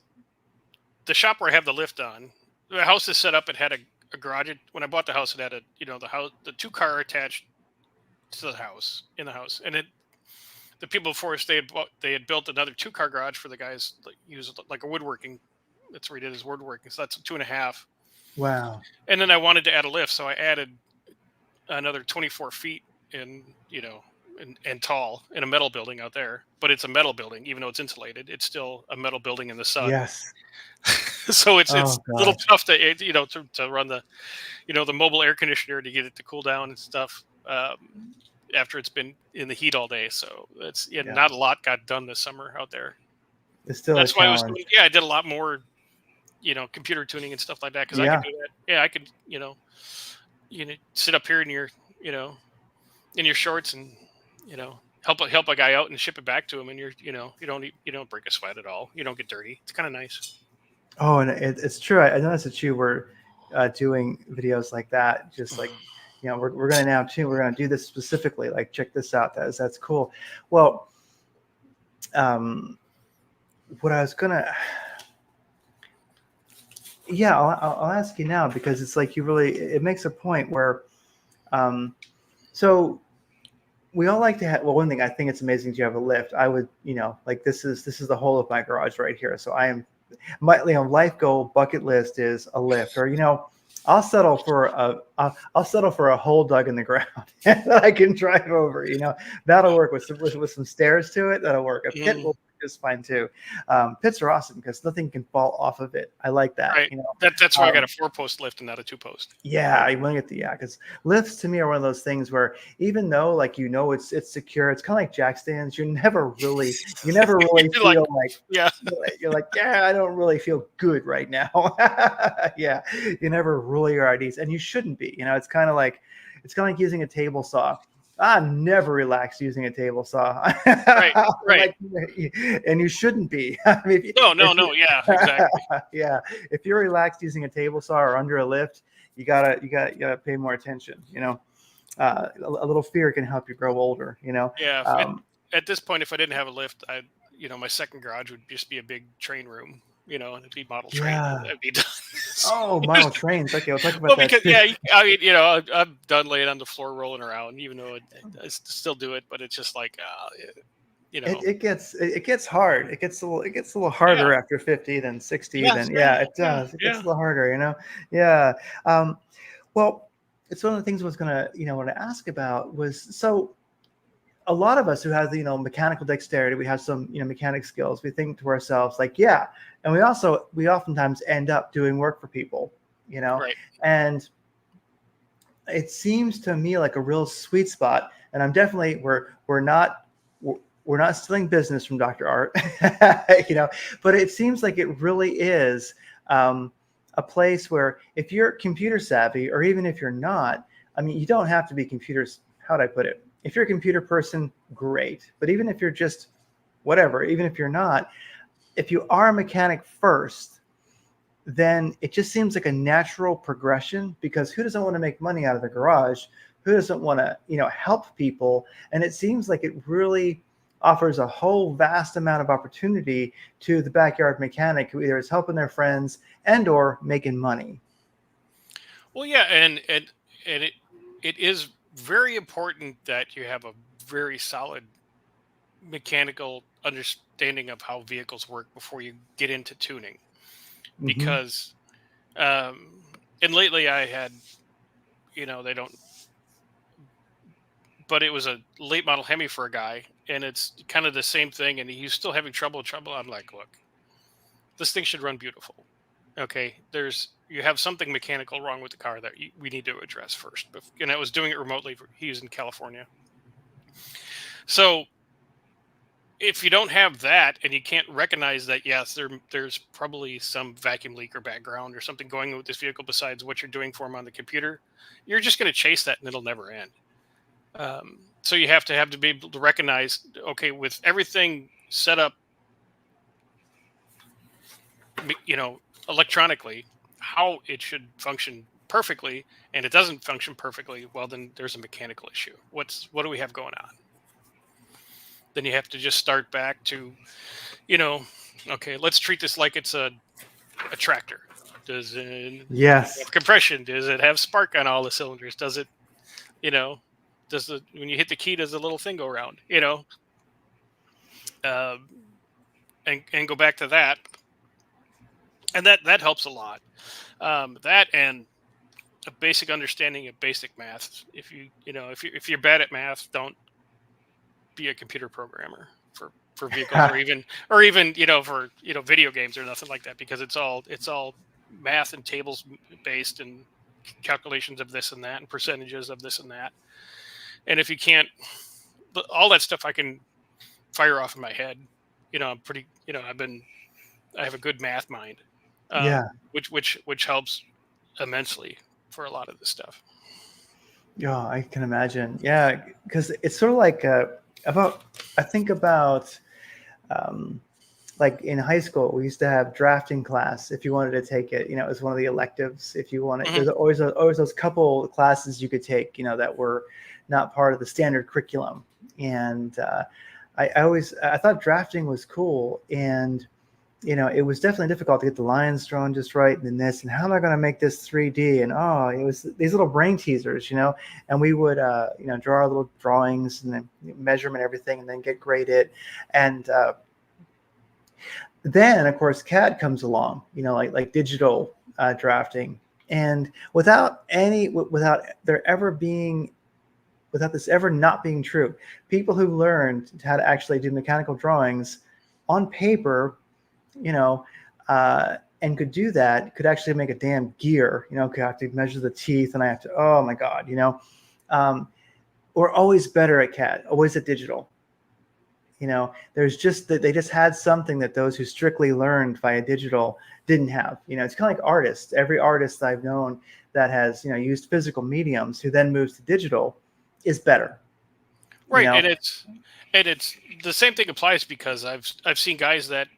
the shop where I have the lift on, the house is set up, it had a garage. When I bought the house, it had the 2-car attached to the house, in the house. And the people before us, they had built another 2-car garage for the guys that use like a woodworking. That's where he did his woodworking. So that's 2.5. Wow. And then I wanted to add a lift. So I added another 24 feet and tall in a metal building out there, but it's a metal building. Even though it's insulated, it's still a metal building in the sun. Yes. So it's a little tough to run the the mobile air conditioner to get it to cool down and stuff after it's been in the heat all day. So not a lot got done this summer out there. It's still that's why I did a lot more computer tuning and stuff like that, because I could do that. I could sit up here in your in your shorts and help a guy out and ship it back to him, and you don't break a sweat at all. You don't get dirty. It's kind of nice. Oh, and it's true. I noticed that you were doing videos like that, just like we're going to now too. We're going to do this specifically. Like, check this out. That's cool. Well, what I was gonna, I'll ask you now, because it's like it makes a point where, so we all like to have. Well, one thing, I think it's amazing you have a lift. I would, like this is the whole of my garage right here. So I am, my life goal bucket list is a lift, or I'll settle for a hole dug in the ground that I can drive over. That'll work with some stairs to it. That'll work. A pit will work just fine too. Pits are awesome because nothing can fall off of it. I like that. Right. That's why I got a 4-post lift and not a 2-post. Yeah, I want to get because lifts to me are one of those things where even though it's secure, it's kind of like jack stands. You never really feel you're like, I don't really feel good right now. Yeah, you never really are at ease, and you shouldn't be. It's kind of like using a table saw. I never relaxed using a table saw. Right. And you shouldn't be. No. Yeah, exactly. Yeah. If you're relaxed using a table saw or under a lift, you gotta pay more attention. A little fear can help you grow older. Yeah. At this point, if I didn't have a lift, my second garage would just be a big train room. And it'd be model train. That'd be done. Model trains. Okay, we'll talk about that. Because I'm done laying on the floor rolling around, even though I still do it, but it's just like You It, know. it gets it gets hard. It gets a little Yeah. harder after 50 than 60. Yes. Then Yeah. yeah, it Yeah. does. It gets Yeah. a little harder. Yeah. Um, well, it's one of the things I was gonna want to ask about was so a lot of us who have mechanical dexterity, we have some mechanic skills. We think to ourselves like, yeah, and we oftentimes end up doing work for people, Right. and it seems to me like a real sweet spot. And I'm definitely we're not stealing business from Dr. Art, but it seems like it really is a place where if you're computer savvy, or even if you're not, I mean, you don't have to be computers. How would I put it? If you're a computer person, great. But even if you're just whatever, even if you're not, if you are a mechanic first, then it just seems like a natural progression, because who doesn't want to make money out of the garage? Who doesn't want to, help people? And it seems like it really offers a whole vast amount of opportunity to the backyard mechanic who either is helping their friends and or making money. Well, yeah, and it is very important that you have a very solid mechanical understanding of how vehicles work before you get into tuning, Hmm. because and lately I had, they don't, but it was a late model Hemi for a guy, and it's kind of the same thing, and he's still having trouble. I'm like, look, this thing should run beautiful. Okay, you have something mechanical wrong with the car that we need to address first. And I was doing it remotely. He's in California, so if you don't have that and you can't recognize that, yes, there's probably some vacuum leak or background or something going on with this vehicle besides what you're doing for him on the computer, you're just going to chase that and it'll never end. So you have to be able to recognize, okay, with everything set up, you know, electronically, how it should function perfectly, and it doesn't function perfectly. Well, then there's a mechanical issue. What do we have going on? Then you have to just start back to, you know, okay, let's treat this like it's a tractor. Does it Yes. have compression? Does it have spark on all the cylinders? Does it, you know, when you hit the key, does the little thing go around? Um, and go back to that, and that helps a lot. That and a basic understanding of basic math. If you're bad at math, don't be a computer programmer for vehicles, or even for video games or nothing like that, because it's all math and tables based, and calculations of this and that and percentages of this and that. And if you can't, all that stuff I can fire off in my head. I'm pretty. I have a good math mind, Yeah. which helps immensely for a lot of this stuff. Yeah, I can imagine. Yeah, because it's sort of like about. I think about like in high school, we used to have drafting class. If you wanted to take it, it was one of the electives. If you wanted, Hmm. there's always those couple classes you could take, that were not part of the standard curriculum. And I thought drafting was cool, and it was definitely difficult to get the lines drawn just right, and then this, and how am I going to make this 3D? And it was these little brain teasers, and we would, draw our little drawings and then measure them and everything, and then get graded. And then, of course, CAD comes along, like digital drafting, and without this ever not being true, people who learned how to actually do mechanical drawings on paper, you know, and could do that, could actually make a damn gear, could have to measure the teeth, and I have to, oh my God, um, we're always better at CAD, always at digital. There's just that they just had something that those who strictly learned via digital didn't have. It's kind of like artists. Every artist I've known that has, used physical mediums who then moves to digital is better. you Right, know and it's the same thing applies, because I've seen guys that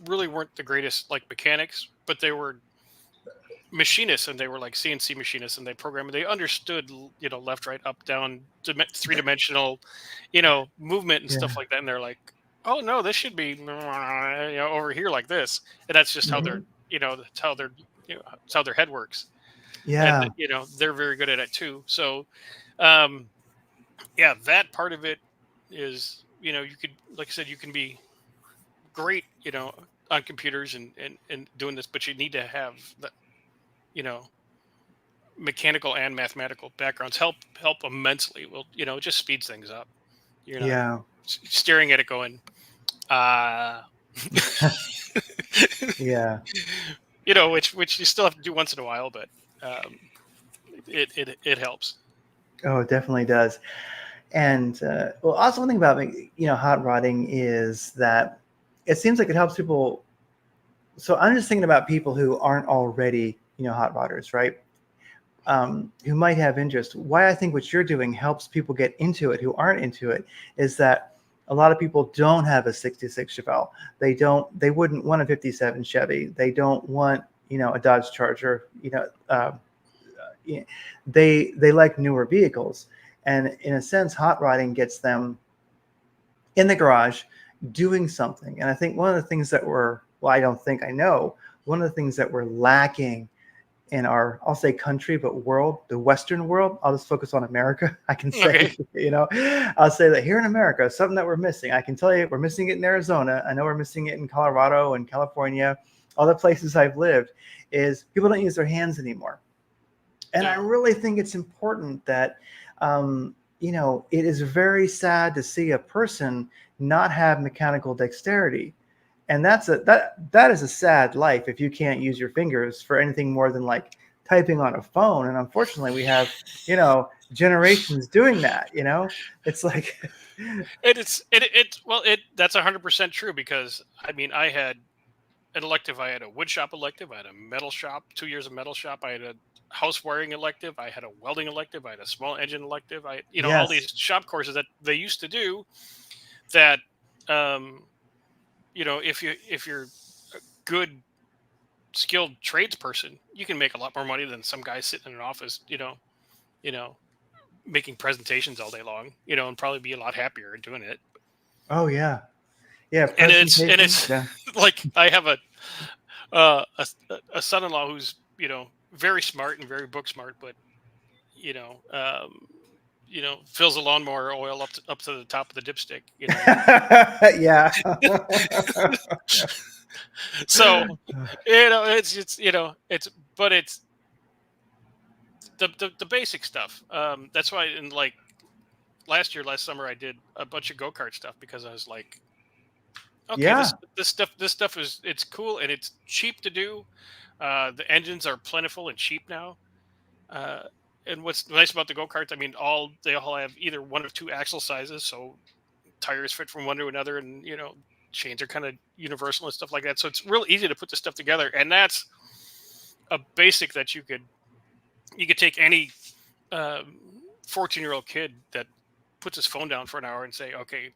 really weren't the greatest like mechanics, but they were machinists, and they were like CNC machinists, and they programmed. They understood, left, right, up, down, three-dimensional, movement and stuff yeah. like that. And they're like, "Oh no, this should be over here like this." And that's just how Hmm. that's how that's how their head works. And Yeah. they're very good at it too. So, um, yeah, that part of it is. you could, like I said, you can be great, on computers and doing this, but you need to have the, you know, mechanical and mathematical backgrounds help immensely. Well, it just speeds things up. You're not Yeah. staring at it going, uh, Yeah. which you still have to do once in a while, but um, it helps. Oh, it definitely does. And well, also one thing about hot rodding is that it seems like it helps people. So I'm just thinking about people who aren't already hot rodders, right? Who might have interest. Why I think what you're doing helps people get into it who aren't into it is that a lot of people don't have a 66 Chevelle. They wouldn't want a 57 Chevy. They don't want, a Dodge Charger. They like newer vehicles. And in a sense, hot rodding gets them in the garage doing something. And I think one of the things that I don't think I know, one of the things that we're lacking in our, I'll say country, but world, the Western world, I'll just focus on America. I can Okay. say, I'll say that here in America, something that we're missing. I can tell you we're missing it in Arizona. I know we're missing it in Colorado and California, all the places I've lived, is people don't use their hands anymore. And I Yeah. really think it's important that, it is very sad to see a person not have mechanical dexterity. And that is a sad life if you can't use your fingers for anything more than like typing on a phone. And unfortunately, we have, generations doing that, It's like It that's 100% true, because I mean, I had an elective. I had a wood shop elective. I had a metal shop, 2 years of metal shop. I had a house wiring elective. I had a welding elective. I had a small engine elective. All these yes. shop courses that they used to do that, um, if you're a good skilled tradesperson, you can make a lot more money than some guy sitting in an office, you know, making presentations all day long, and probably be a lot happier doing it. Oh yeah. Yeah, And it's presentations. Yeah. like I have a son-in-law who's very smart and very book smart, but you know um fills the lawnmower oil up to the top of the dipstick. Yeah. So it's but it's the basic stuff. That's why, in like last summer, I did a bunch of go-kart stuff, because I was like, okay, Yeah. this stuff it's cool and it's cheap to do. The engines are plentiful and cheap now. Uh, and what's nice about the go-karts, I mean, they all have either one of two axle sizes, so tires fit from one to another, and chains are kind of universal and stuff like that. So it's real easy to put this stuff together, and that's a basic that you could take any 14-year-old kid that puts his phone down for an hour and say, okay,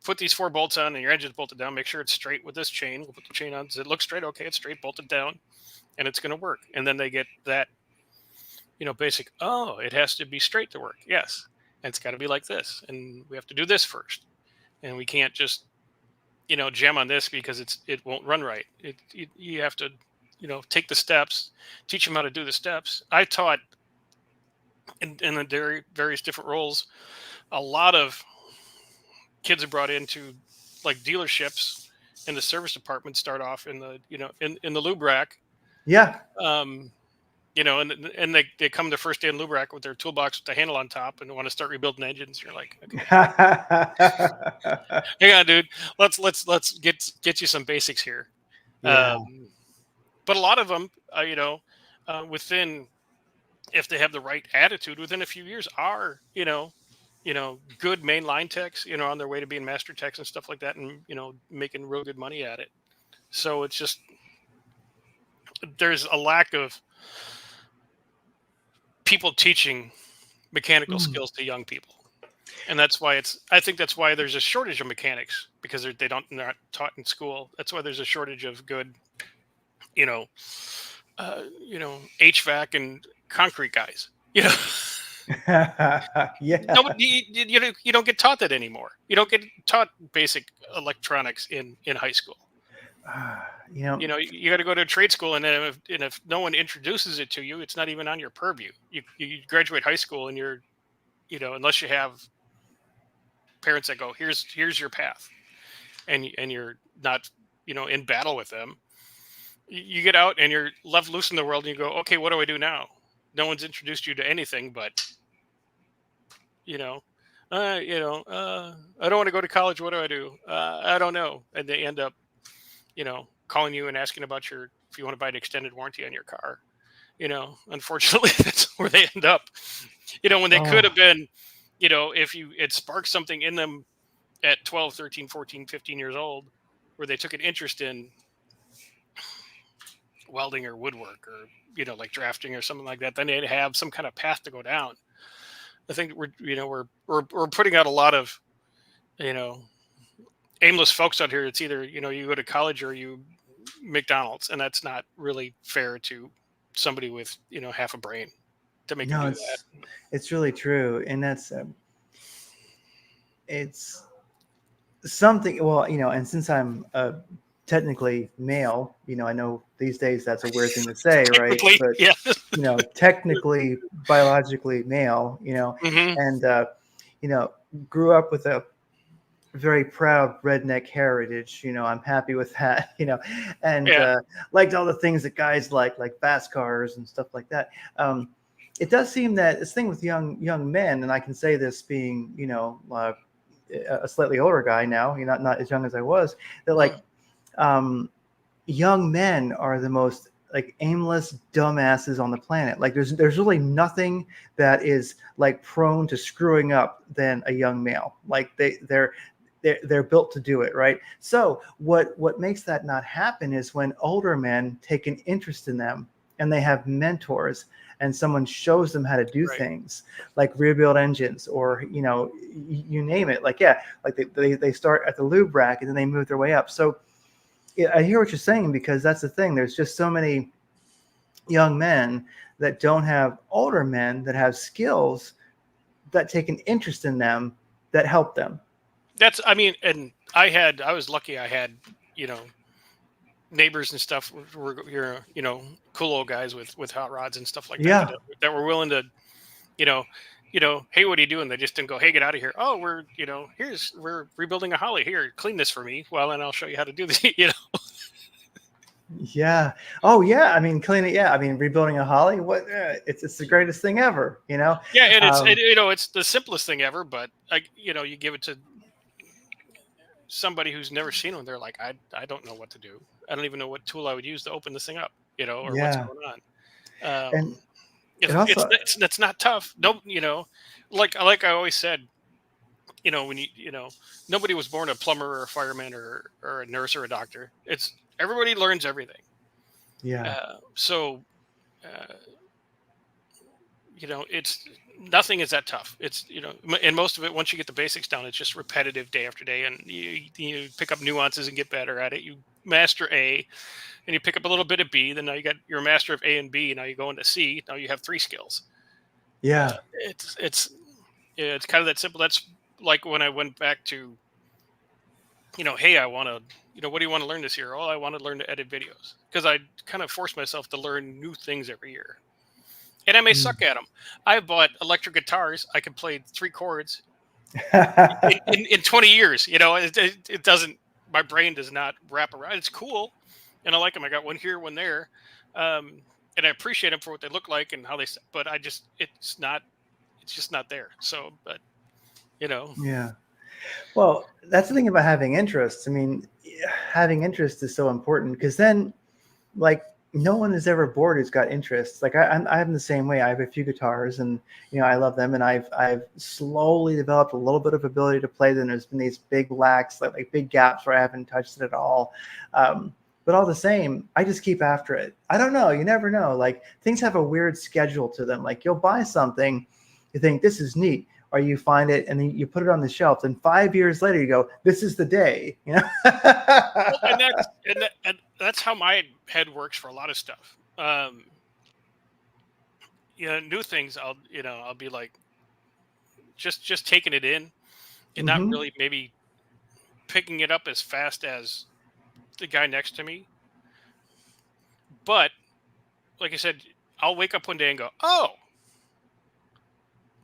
put these four bolts on and your engine's bolted down. Make sure it's straight with this chain. We'll put the chain on. Does it look straight? Okay, it's straight, bolted down, and it's going to work. And then they get that, basic. Oh, it has to be straight to work. Yes, and it's got to be like this, and we have to do this first, and we can't just jam on this because it won't run right. You have to take the steps, teach them how to do the steps. I taught in the various different roles. A lot of kids are brought into like dealerships, and the service department start off in the in the lube rack. Yeah. um and they come the first day in lube rack with their toolbox with the handle on top and want to start rebuilding engines. You're like, okay, hang on, dude, let's get you some basics here. Yeah. But a lot of them, within, if they have the right attitude, within a few years are good mainline techs, on their way to being master techs and stuff like that, and making real good money at it. So it's just, there's a lack of people teaching mechanical Mm. skills to young people, and that's why I think that's why there's a shortage of mechanics, because they're not taught in school. That's why there's a shortage of good you know HVAC and concrete guys. Yeah. Nobody, you don't get taught that anymore. You don't get taught basic electronics in high school. You know, You got to go to a trade school, and then if no one introduces it to you, it's not even on your purview. You graduate high school, and you're unless you have parents that go, here's your path, and you're not, in battle with them. You get out and you're left loose in the world, and you go, okay, what do I do now? No one's introduced you to anything, but you know, I don't want to go to college. What do I do? I don't know. And they end up, calling you and asking about if you want to buy an extended warranty on your car. Unfortunately, that's where they end up. When they could have Oh, been, if you it sparked something in them at 12, 13, 14, 15 years old, where they took an interest in welding or woodwork or, like drafting or something like that, then they'd have some kind of path to go down. I think we're putting out a lot of, you know, aimless folks out here. It's either, you go to college or you McDonald's, and that's not really fair to somebody with, half a brain to make them no, do that. it's really true, and that's it's something. Well, and since I'm technically male, I know these days that's a weird thing to say, right? Technically, But yeah. technically biologically male, Hmm. and grew up with a very proud redneck heritage. I'm happy with that. And Yeah. liked all the things that guys like fast cars and stuff like that. It does seem that this thing with young men, and I can say this being, a slightly older guy now, not as young as I was, that like um, young men are the most like aimless dumbasses on the planet. Like there's really nothing that is like prone to screwing up than a young male. Like they're built to do it, right? So what makes that not happen is when older men take an interest in them and they have mentors and someone shows them how to do Right. things like rebuild engines or you name it. Like yeah, like they start at the lube rack and then they move their way up. So yeah, I hear what you're saying because that's the thing. There's just so many young men that don't have older men that have skills that take an interest in them that help them. I mean, and I was lucky. I had, you know, neighbors and stuff were cool old guys with hot rods and stuff like that Yeah. that were willing to, you know, hey, what are you doing? They just didn't go, hey, get out of here. Oh, we're rebuilding a holly. Here, clean this for me. Well, and I'll show you how to do this. Yeah. Oh, yeah. I mean, clean it. Yeah. I mean, rebuilding a holly. What? It's the greatest thing ever. Yeah, and Um, it's the simplest thing ever. But you give it to somebody who's never seen one. They're like, I don't know what to do. I don't even know what tool I would use to open this thing up. Or what's yeah. going on. And it It's also. it's not tough. No, like I always said, when nobody was born a plumber or a fireman or a nurse or a doctor. It's everybody learns everything. Yeah. So uh, it's nothing is that tough. It's and most of it, once you get the basics down, it's just repetitive day after day, and you pick up nuances and get better at it. You master A, and you pick up a little bit of B. Then now you got your master of A and B. Now you go into C. Now you have 3 skills. Yeah. It's yeah, it's kind of that simple. That's like when I went back to, hey, I want to, what do you want to learn this year? Oh, I want to learn to edit videos because I kind of forced myself to learn new things every year. And I may Mm. suck at them. I bought electric guitars. I can play 3 chords in 20 years. It doesn't, my brain does not wrap around. It's cool. And I like them. I got one here, one there. And I appreciate them for what they look like and how but it's just not there. So, but, you know, Yeah. Well, that's the thing about having interests. I mean, having interest is so important because then, like, no one is ever bored who's got interests. Like I'm the same way. I have a few guitars, and I love them, and I've slowly developed a little bit of ability to play them. There's been these big lacks, like big gaps where I haven't touched it at all. But all the same, I just keep after it. I don't know. You never know. Like things have a weird schedule to them. Like you'll buy something, you think this is neat, or you find it and then you put it on the shelf. And 5 years later, you go, "This is the day." well, and that's how my head works for a lot of stuff. New things. I'll be like, just taking it in and not Hmm. really maybe picking it up as fast as the guy next to me. But like I said, I'll wake up one day and go, "Oh,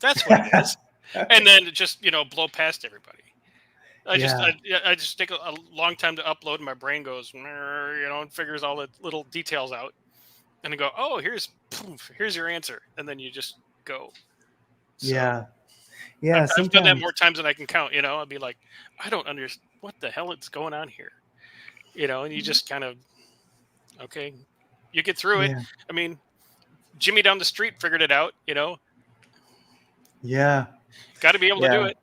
that's what it is," and then just blow past everybody. Yeah. I just take a long time to upload, and my brain goes, and figures all the little details out, and I go, oh, here's your answer, and then you just go. So Yeah. Yeah. I've done that Sometimes. more times than I can count. I'd be like, I don't understand what the hell is going on here. And you just kind of, okay, you get through it. Yeah. I mean, Jimmy down the street figured it out. Yeah. Got to be able to do Yeah. it.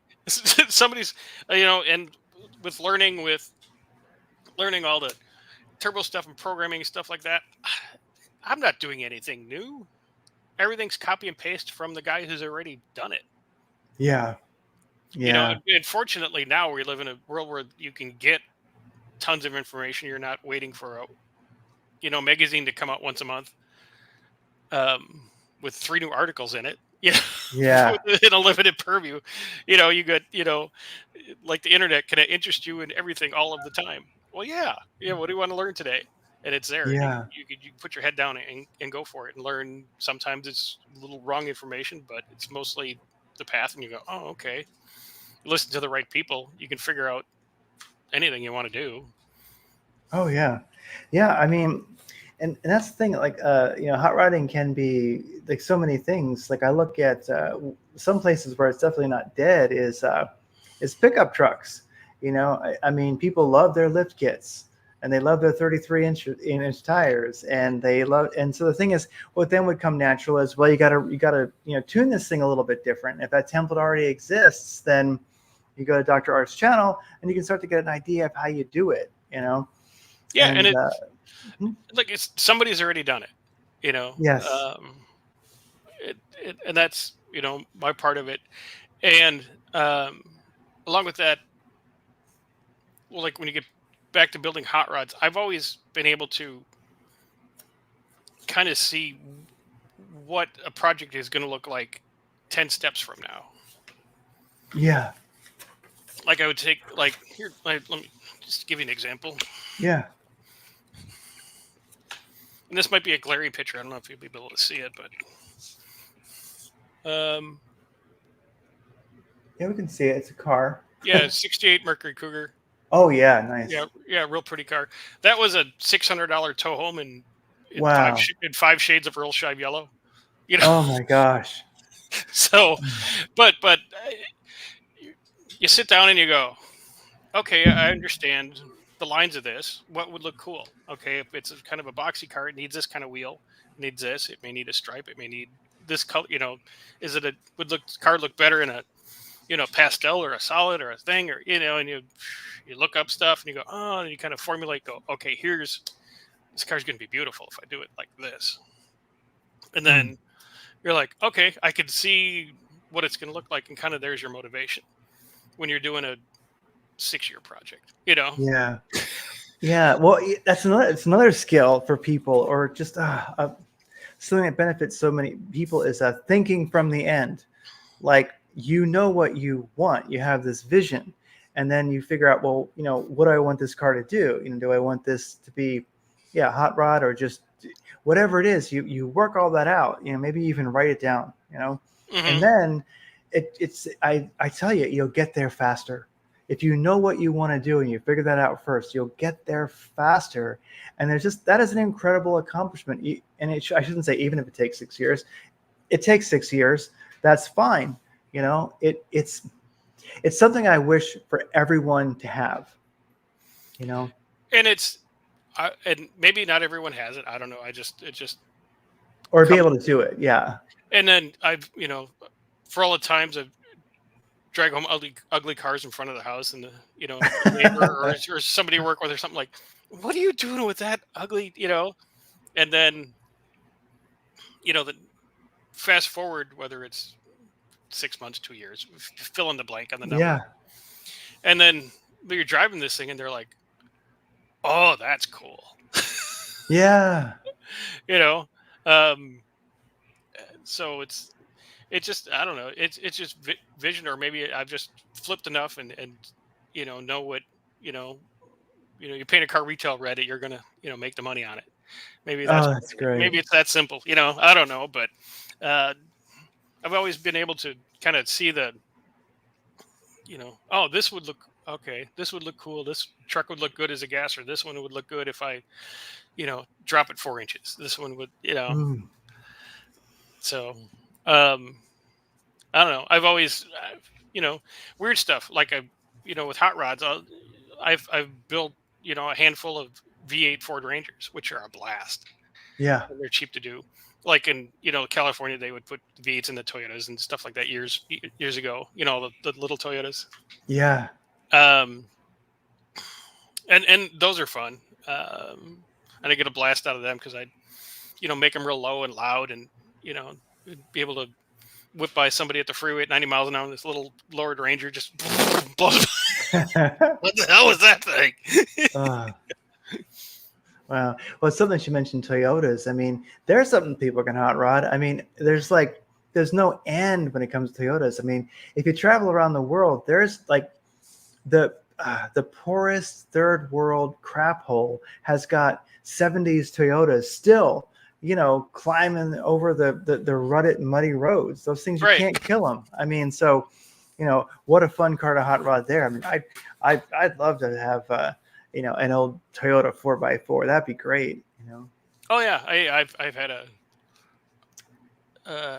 Somebody's, and with learning all the turbo stuff and programming stuff like that. I'm not doing anything new. Everything's copy and paste from the guy who's already done it. Yeah. Yeah. And fortunately now we live in a world where you can get tons of information. You're not waiting for a magazine to come out once a month, with 3 new articles in it. Yeah. In a limited purview. You got, like the internet can interest you in everything all of the time. Well, yeah. What do you want to learn today? And it's there, and Yeah. you put your head down and go for it and learn. Sometimes it's a little wrong information, but it's mostly the path, and you go, oh, okay. You listen to the right people, you can figure out anything you want to do. Oh yeah. Yeah. I mean, and that's the thing. Like, hot rodding can be like so many things. Like I look at some places where it's definitely not dead is pickup trucks. I mean, people love their lift kits and they love their 33-inch tires, and so the thing is, what then would come natural is, well, you gotta tune this thing a little bit different. If that template already exists, then you go to Dr. Art's channel and you can start to get an idea of how you do it. Yeah, and And like it's somebody's already done it. You know, yes, and that's my part of it, and along with that, well, like when you get back to building hot rods, I've always been able to kind of see what a project is going to look like 10 steps from now. yeah, Like I would take, like, here, let me just give you an example. yeah, And this might be a glary picture. I don't know if you'll be able to see it, but yeah. We can see it. It's a car. yeah, 68 Mercury Cougar. Oh yeah, nice. Yeah, real pretty car. That was a $600 tow home in Wow. in 5 shades of Earl Shive yellow. Oh my gosh. So, but you sit down and you go, okay, I understand the lines of this. What would look cool? Okay, if it's kind of a boxy car, it needs this kind of wheel. It needs this. It may need a stripe. It may need this color. Is it car look better in a pastel or a solid or a thing, or and you look up stuff and you go, oh, and you kind of formulate. Go, okay, this car's going to be beautiful if I do it like this, and then you're like, okay, I can see what it's going to look like, and kind of there's your motivation when you're doing a 6-year project. Yeah. Yeah. Well, it's another skill for people, or just something that benefits so many people is thinking from the end. Like, what you want. You have this vision, and then you figure out, well, what do I want this car to do? Do I want this to be, hot rod, or just whatever it is? You work all that out. Maybe even write it down. And then I tell you, you'll get there faster. If you know what you want to do and you figure that out first, you'll get there faster. And that is an incredible accomplishment. And I shouldn't say even if it takes 6 years, it takes 6 years. That's fine. It's something I wish for everyone to have. And and maybe not everyone has it. I don't know. Or be able to do it. Yeah. And then I've for all the times I've drag home ugly cars in front of the house, and the neighbor or somebody you work with or something, like, what are you doing with that ugly, and then the fast forward, whether it's 6 months, 2 years, fill in the blank on the number. Yeah. And then you're driving this thing and they're like, oh, that's cool. Yeah. So it's just, I don't know. It's just vision, or maybe I've just flipped enough and know what, you paint a car retail red, you're going to make the money on it. Maybe that's great. Maybe it's that simple, I don't know, but I've always been able to kind of see the, oh, this would look okay, this would look cool. This truck would look good as a gasser. This one would look good if I, drop it 4 inches. This one would, Mm, so, um, I don't know. I've always, weird stuff like with hot rods, I've built, a handful of V8 Ford Rangers, which are a blast yeah, and they're cheap to do. Like in, California, they would put V8s in the Toyotas and stuff like that years ago. The little Toyotas. yeah. Um, and those are fun. And I get a blast out of them because I, make them real low and loud, and you know, be able to whip by somebody at the freeway at 90 miles an hour. And this little lowered Ranger just blows. What the hell was that thing? uh, wow. Well, it's something she mentioned Toyotas. I mean, there's something people can hot rod. I mean, there's no end when it comes to Toyotas. I mean, if you travel around the world, there's like the poorest third world crap hole has got 70s Toyotas still, climbing over the rutted, muddy roads. Those things, you Right. can't kill them. I mean, so, what a fun car to hot rod there. I mean, I'd love to have, an old Toyota 4x4. That'd be great. Oh yeah, I've had I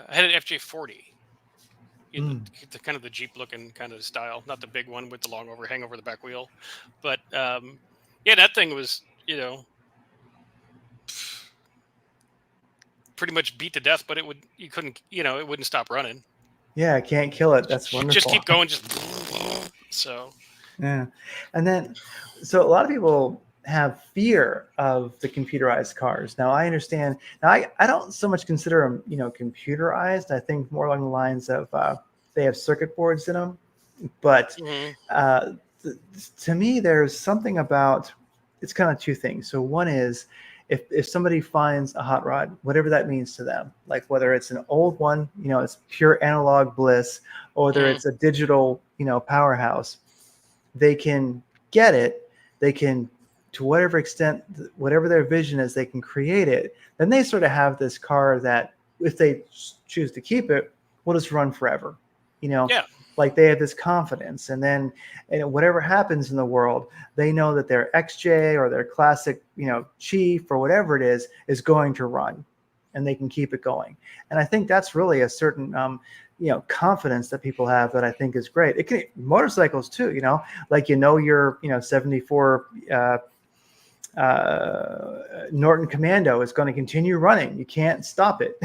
had an FJ40. Mm. The kind of the Jeep looking kind of style, not the big one with the long overhang over the back wheel, but yeah, that thing was pretty much beat to death, but you couldn't, it wouldn't stop running. Yeah, I can't kill it. That's wonderful. Just keep going, so. Yeah. And then, so a lot of people have fear of the computerized cars. Now, I understand. Now, I don't so much consider them, computerized. I think more along the lines of they have circuit boards in them. But Mhm. to me, there's something about it's kind of two things. So one is if somebody finds a hot rod, whatever that means to them, like whether it's an old one, it's pure analog bliss, or whether it's a digital, powerhouse, they can get it. They can, to whatever extent, whatever their vision is, they can create it. Then they sort of have this car that, if they choose to keep it, will just run forever. Yeah. Like they have this confidence, and then whatever happens in the world, they know that their XJ or their classic, Chief or whatever it is going to run, and they can keep it going. And I think that's really a certain confidence that people have that I think is great. It can motorcycles too, like your 74 Norton Commando is going to continue running. You can't stop it.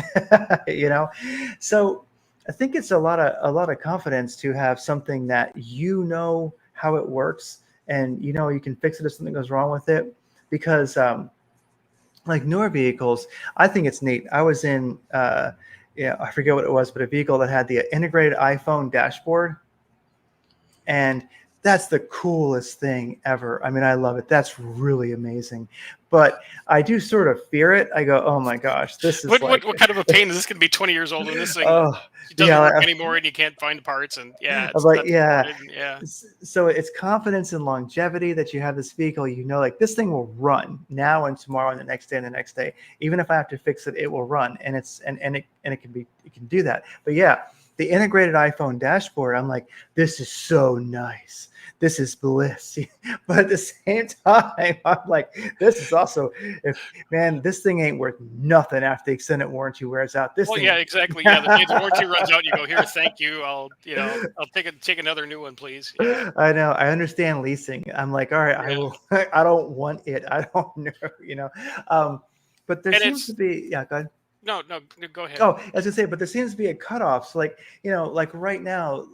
So I think it's a lot of confidence to have something that how it works, and you can fix it if something goes wrong with it. Because like newer vehicles, I think it's neat. I was in I forget what it was, but a vehicle that had the integrated iPhone dashboard, and that's the coolest thing ever. I mean, I love it. That's really amazing. But I do sort of fear it. I go, oh my gosh, this is what kind of a pain is this going to be? 20 years old, and this thing it doesn't work anymore, and you can't find parts, and I'm like, yeah. Yeah. So it's confidence and longevity that you have this vehicle. Like this thing will run now and tomorrow and the next day and the next day. Even if I have to fix it, it will run, and it can do that. But yeah, the integrated iPhone dashboard, I'm like, this is so nice. This is bliss. But at the same time, I'm like, this is also, this thing ain't worth nothing after the extended warranty wears out. Yeah, exactly. Yeah, the warranty runs out. You go, here, thank you. I'll take another new one, please. Yeah. I know. I understand leasing. I'm like, all right, I will. I don't want it. I don't know. But there seems to be. Yeah, go ahead. No, go ahead. Oh, as I say, but there seems to be a cutoff. So like right now,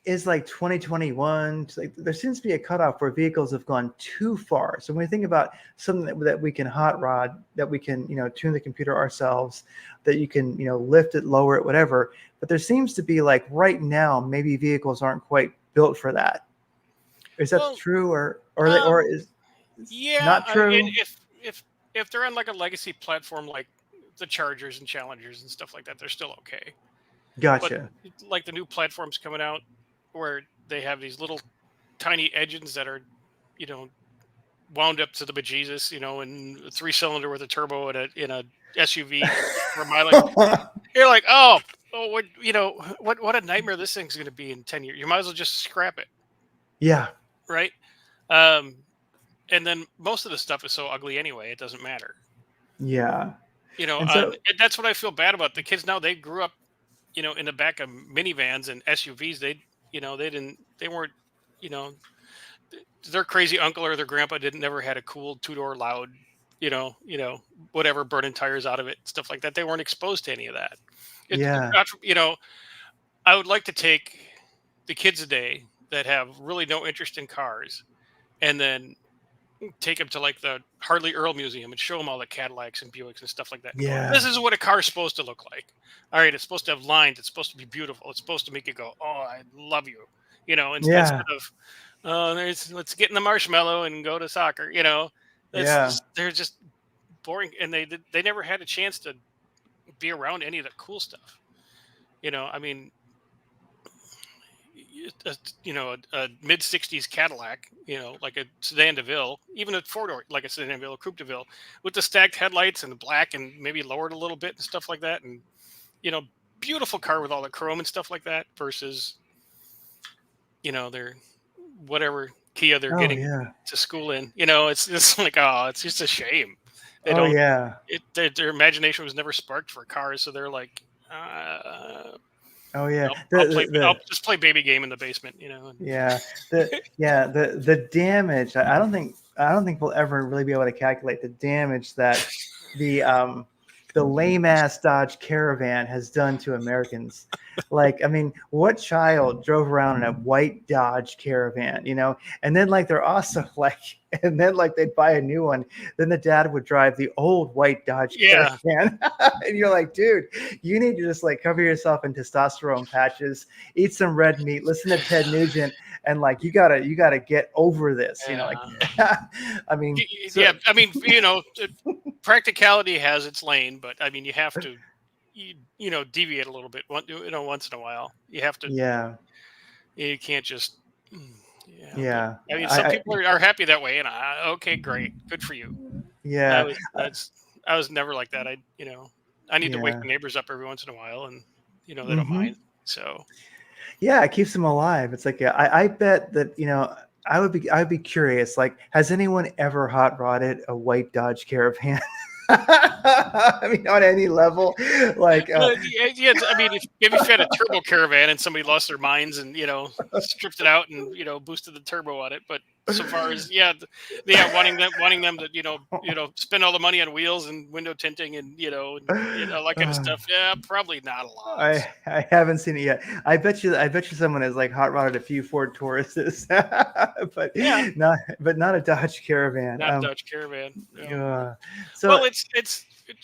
is like 2021. Like there seems to be a cutoff where vehicles have gone too far. So when we think about something that we can hot rod, that we can tune the computer ourselves, that you can lift it, lower it, whatever. But there seems to be, like, right now, maybe vehicles aren't quite built for that. Is that true, or is not true? If they're on like a legacy platform like the Chargers and Challengers and stuff like that, they're still okay. Gotcha. But like the new platforms coming out where they have these little tiny engines that are, wound up to the bejesus, and a 3-cylinder with a turbo in a SUV for mileage. You're like, oh, oh, what a nightmare this thing's going to be in 10 years. You might as well just scrap it, Yeah. right? Um, and then most of the stuff is so ugly anyway, it doesn't matter. Yeah. And And so, that's what I feel bad about. The kids now, they grew up, in the back of minivans and SUVs. They weren't, you know, their crazy uncle or their grandpa didn't never had a cool two-door loud, whatever, burning tires out of it, stuff like that. They weren't exposed to any of that. It, yeah. God, I would like to take the kids today that have really no interest in cars, and then take them to like the Harley Earl Museum and show them all the Cadillacs and Buicks and stuff like that, and go, "This Yeah. is what a car's supposed to look like. All right, it's supposed to have lines. It's supposed to be beautiful. It's supposed to make you go, oh, I love you," instead Yeah. of, oh, let's get in the marshmallow and go to soccer. Yeah. They're just boring, and they never had a chance to be around any of the cool stuff. I mean, a mid '60s Cadillac, like a sedan DeVille, even a four door, like a sedan DeVille, a coupe DeVille, with the stacked headlights and the black and maybe lowered a little bit and stuff like that, and you know, beautiful car with all the chrome and stuff like that, versus their whatever Kia they're Oh, getting yeah. to school in. It's just like, oh, it's just a shame. They Oh, don't. yeah. Their imagination was never sparked for cars, so they're like, uh, Oh, yeah. I'll just play baby game in the basement, and Yeah, the damage. I don't think we'll ever really be able to calculate the damage that the lame ass Dodge Caravan has done to Americans. Like, I mean, what child drove around in a white Dodge Caravan, And then like they're also like, and then like they'd buy a new one. Then the dad would drive the old white Dodge yeah. Caravan, and you're like, dude, you need to just like cover yourself in testosterone patches, eat some red meat, listen to Ted Nugent, and like you gotta get over this, Like, I mean, Yeah, so I mean, practicality has its lane, but I mean, you have to, deviate a little bit. Once in a while, you have to. yeah, You can't just. But yeah, I mean, some people are happy that way, and okay, great, good for you. yeah, I was never like that. I need to wake yeah. the neighbors up every once in a while, and they don't Hmm. mind. So Yeah, it keeps them alive. It's like, I bet that, I would be curious. Like, has anyone ever hot rodded a white Dodge Caravan? I mean, on any level, like, yeah, I mean, if maybe if you had a turbo Caravan and somebody lost their minds and stripped it out and boosted the turbo on it, but so far as wanting them to spend all the money on wheels and window tinting and all that kind of stuff, yeah, probably not a lot. I haven't seen it yet. I bet you someone has like hot rodded a few Ford Tauruses, but Yeah, not a Dodge Caravan. not Dodge Caravan. So, Well,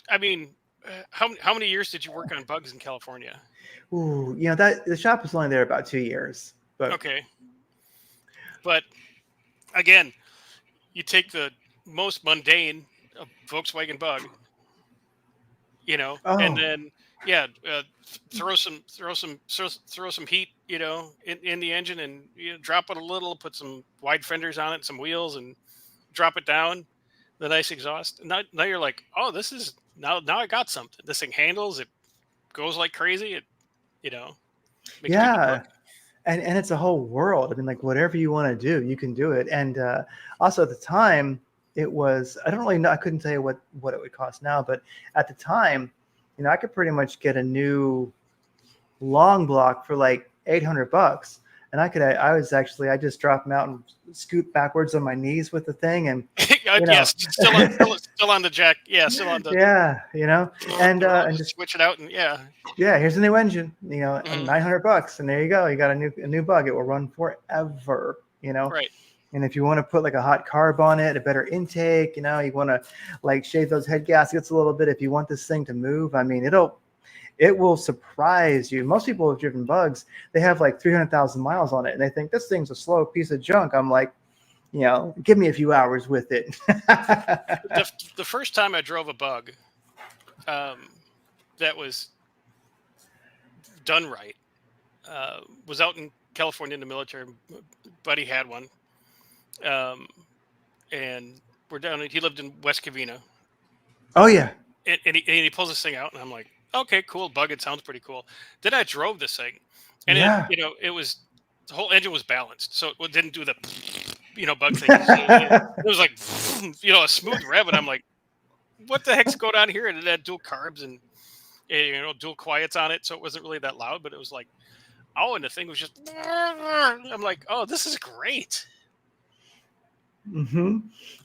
I mean, how many years did you work on bugs in California? ooh, that the shop was only there about 2 years, but Okay, but again, you take the most mundane Volkswagen bug, and oh then yeah, throw some heat, in the engine, and drop it a little, put some wide fenders on it, some wheels, and drop it down. The nice exhaust. Now you're like, oh, this is now I got something. This thing handles. It goes like crazy. It you know makes people look. yeah, and it's a whole world. I mean, like whatever you want to do, you can do it. And also at the time, it was, I don't really know. I couldn't tell you what it would cost now, but at the time, I could pretty much get a new long block for like $800. And I just drop them out and scoot backwards on my knees with the thing, and Yes, still on the jack. Yeah, still on the. yeah, and Just just, switch it out, and yeah. yeah, here's a new engine, Mhm. $900, and there you go. You got a new bug. It will run forever. Right. And if you want to put like a hot carb on it, a better intake, you want to like shave those head gaskets a little bit. If you want this thing to move, I mean, it will surprise you. Most people who have driven bugs, they have like 300,000 miles on it, and they think this thing's a slow piece of junk. I'm like, give me a few hours with it. The first time I drove a bug, that was done right, was out in California in the military. Buddy had one, um, and we're down. He lived in West Covina, Oh yeah, and he pulls this thing out, and I'm like, okay, cool, bug. It sounds pretty cool. Then I drove this thing, and Yeah. it was the whole engine was balanced, so it didn't do the bug thing. It was like a smooth rev, and I'm like, what the heck's going on here? And it had dual carbs and dual quiets on it, so it wasn't really that loud, but it was like, oh, and the thing was just. I'm like, oh, this is great. Hmm.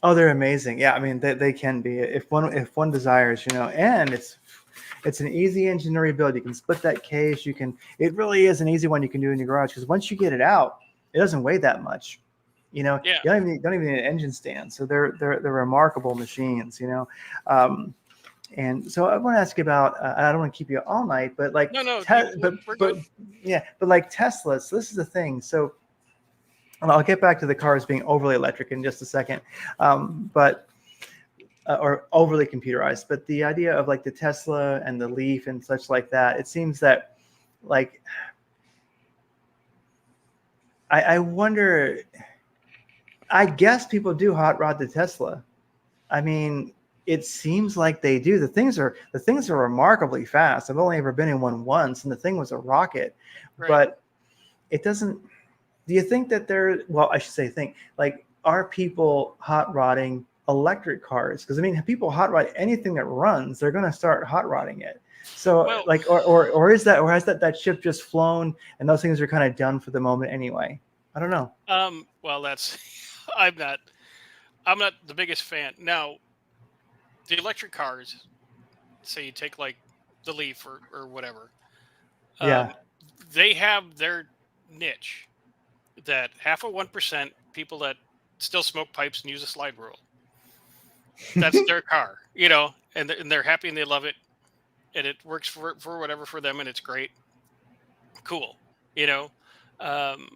Oh, they're amazing. Yeah, I mean they can be if one desires, and it's an easy engine to rebuild. You can split that case. It really is an easy one you can do in your garage because once you get it out, it doesn't weigh that much. Yeah. You don't even need an engine stand. So they're remarkable machines. And so I want to ask you about. I don't want to keep you all night, but like, No, no, we're but good. yeah, but like Tesla. So this is the thing. So and I'll get back to the cars being overly electric in just a second, but or overly computerized. But the idea of like the Tesla and the Leaf and such like that, it seems that like I wonder. I guess people do hot rod the Tesla. I mean, it seems like they do. The things are remarkably fast. I've only ever been in one once, and the thing was a rocket. Right. But it doesn't. Do you think that well, I should say, like, are people hot rodding electric cars? Because I mean, if people hot rod anything that runs, they're going to start hot rodding it. So, Well, like, or is that, or has that ship just flown and those things are kind of done for the moment anyway? I don't know. well, that's I'm not I'm not the biggest fan. Now, the electric cars, say you take like the Leaf or whatever, Yeah. um, they have their niche that half of 1% people that still smoke pipes and use a slide rule. That's their car, and they're happy and they love it, and it works for whatever for them, and it's great, cool, you know. Um,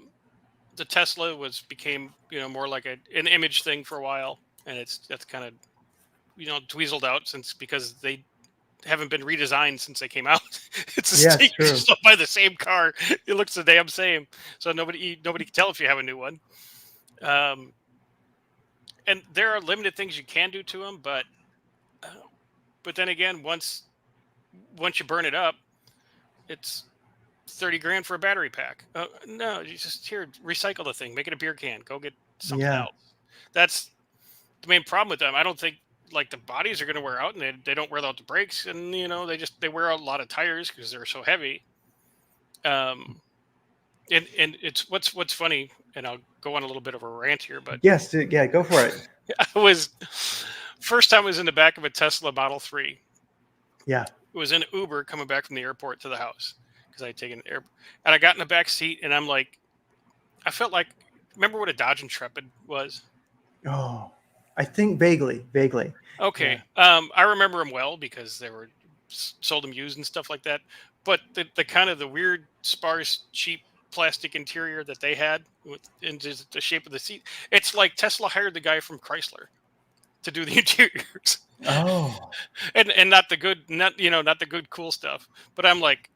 the Tesla became more like an image thing for a while, and that's kind of tweezled out since because they haven't been redesigned since they came out. It's Yeah, it's you true. still buy the same car. It looks the damn same, so nobody can tell if you have a new one. Um, and there are limited things you can do to them, uh, but then again, once you burn it up, it's 30 grand for a battery pack. No, you just here recycle the thing, make it a beer can, go get something Yeah. else. That's the main problem with them. I don't think like the bodies are going to wear out, and they don't wear out the brakes, and they wear out a lot of tires because they're so heavy. Um, and it's what's funny, and I'll go on a little bit of a rant here, but Yes. Yeah. Go for it. I was first time I was in the back of a Tesla Model 3. Yeah. It was in Uber coming back from the airport to the house because I had taken air, and I got in the back seat, and I'm like, I felt like, remember what a Dodge Intrepid was? Oh, I think vaguely, vaguely. Yeah. Okay. I remember them well because they were sold them used and stuff like that. But the kind of the weird, sparse, cheap plastic interior that they had and just the shape of the seat, it's like Tesla hired the guy from Chrysler to do the interiors, Oh. and not the good, not the good cool stuff. But I'm like,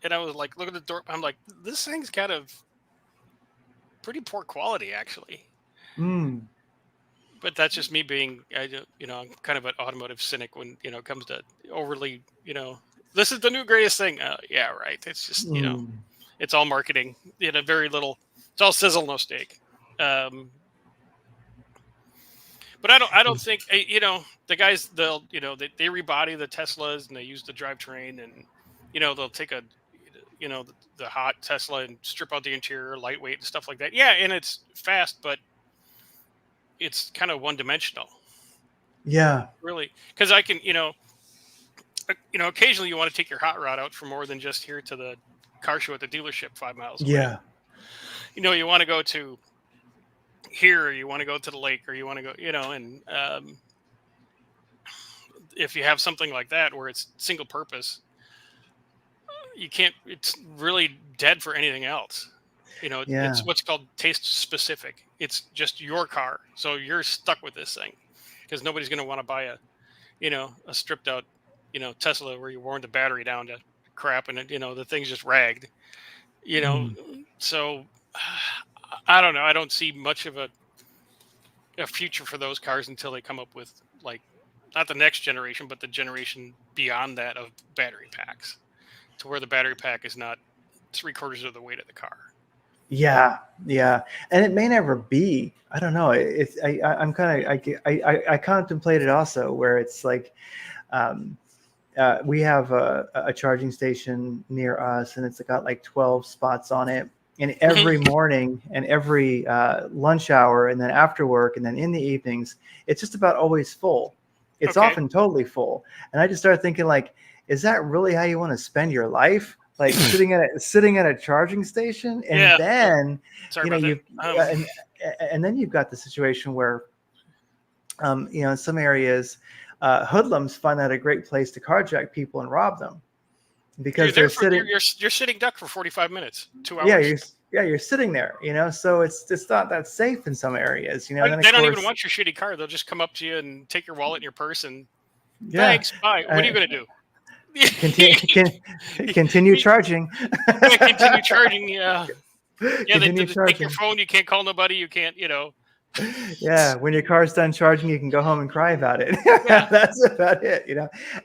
and I was like, look at the door. I'm like, this thing's kind of pretty poor quality actually. Mm. But that's just me being, I'm kind of an automotive cynic when it comes to overly, this is the new greatest thing. Yeah, right. It's just Mm. it's all marketing. Very little. It's all sizzle, no steak. Um, but I don't think the guys they rebody the Teslas and they use the drivetrain and they'll take the hot Tesla and strip out the interior, lightweight and stuff like that. Yeah, and it's fast, but it's kind of one dimensional. Yeah. Really, because I can occasionally you want to take your hot rod out for more than just here to the car show at the dealership 5 miles away. Yeah. You want to go to here, or you want to go to the lake, or you want to go, and if you have something like that where it's single purpose, you can't. It's really dead for anything else. Yeah. It's what's called taste specific. It's just your car, so you're stuck with this thing because nobody's going to want to buy a stripped out, Tesla where you worn the battery down to crap and the thing's just ragged, you know. Mm. So I don't know. I don't see much of a future for those cars until they come up with like not the next generation, but the generation beyond that of battery packs, to where the battery pack is not 3/4 of the weight of the car. Yeah, yeah, and it may never be. I don't know. I'm kind of I contemplate it also, where it's like um, we have a charging station near us, and it's got like 12 spots on it. And every morning and every lunch hour, and then after work, and then in the evenings, it's just about always full. It's Okay. often totally full. And I just started thinking, like, is that really how you want to spend your life? Like sitting at a charging station, and Yeah. then Sorry you know about that. you've and then you've got the situation where in some areas, hoodlums find that a great place to carjack people and rob them You're because there they're for sitting. you're sitting duck for 45 minutes, 2 Yeah, hours. you're sitting there, so it's not that safe in some areas, and then They of don't even course, want your shitty car. They'll just come up to you and take your wallet and your purse and yeah, thanks, bye. What are you gonna do? continue continue charging. Yeah, continue charging. Yeah, yeah. They Continue take your charging. phone. You can't call nobody. You can't. Yeah, when your car's done charging, you can go home and cry about it. Yeah, That's about it.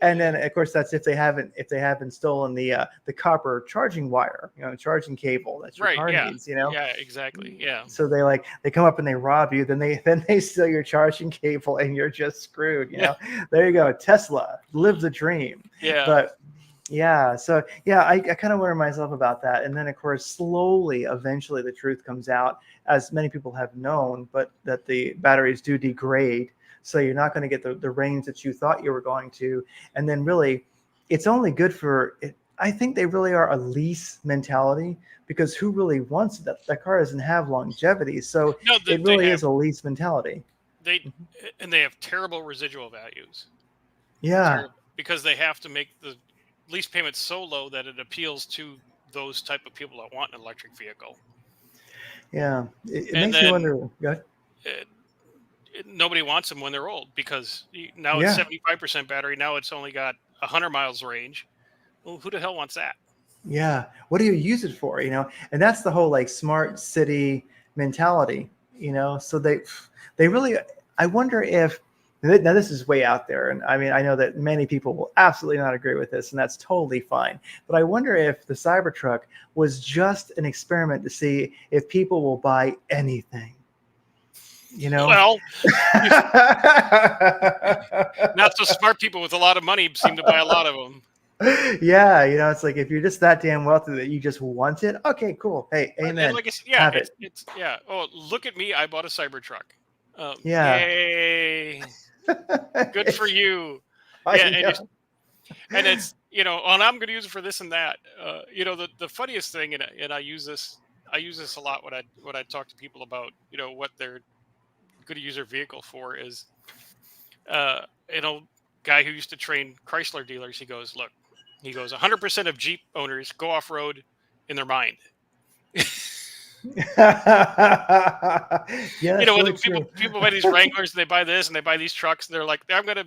And then of course that's if they haven't stolen the copper charging wire, charging cable that your right. car Yeah, needs. yeah. Exactly. Yeah, So they come up and they rob you, then they steal your charging cable, and you're just screwed. yeah, There you go. Tesla, live the dream. yeah. But yeah, so yeah, I kind of wonder myself about that. And then of course, slowly, eventually the truth comes out, as many people have known, but that the batteries do degrade. So you're not going to get the range that you thought you were going to. And then really, it's only good for it. I think they really are a lease mentality, because who really wants it? That car doesn't have longevity. So No, it really is a lease mentality. they they have terrible residual values. Yeah. Terrible, because they have to make the lease payment so low that it appeals to those type of people that want an electric vehicle. Yeah. It And makes me then wonder. Go ahead. nobody wants them when they're old, because now it's Yeah. 75% battery. Now it's only got 100 miles range. Well, who the hell wants that? Yeah. What do you use it for? And that's the whole like smart city mentality, so they really, I wonder if, now this is way out there. And I mean, I know that many people will absolutely not agree with this, and that's totally fine. But I wonder if the Cybertruck was just an experiment to see if people will buy anything, Well, not so smart people with a lot of money seem to buy a lot of them. Yeah, it's like if you're just that damn wealthy that you just want it. Okay, cool. Hey, And amen. like I said, yeah, Have it. it's yeah. Oh, look at me! I bought a Cybertruck. Yeah. Yay! Good for you. I Yeah, know. and it's and I'm going to use it for this and that. The funniest thing, and I use this a lot when I talk to people about what they're going to use their vehicle for, is an old guy who used to train Chrysler dealers. He goes, look, 100% of Jeep owners go off road in their mind. Yeah, When so people buy these Wranglers and they buy this and they buy these trucks, and they're like, I'm gonna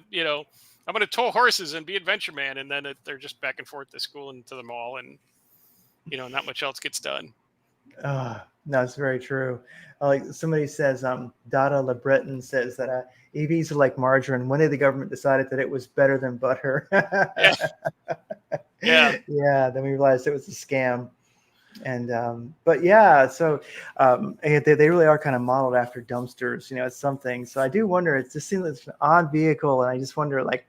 tow horses and be adventure man, and then they're just back and forth to school and to the mall, and not much else gets done. No, it's very true. Like somebody says, Dada LeBreton says that EVs are like margarine. One day the government decided that it was better than butter. Yeah, yeah. Yeah, then we realized it was a scam. And but yeah, so they really are kind of modeled after dumpsters. It's something. So I do wonder. It just seems like it's an odd vehicle, and I just wonder, like,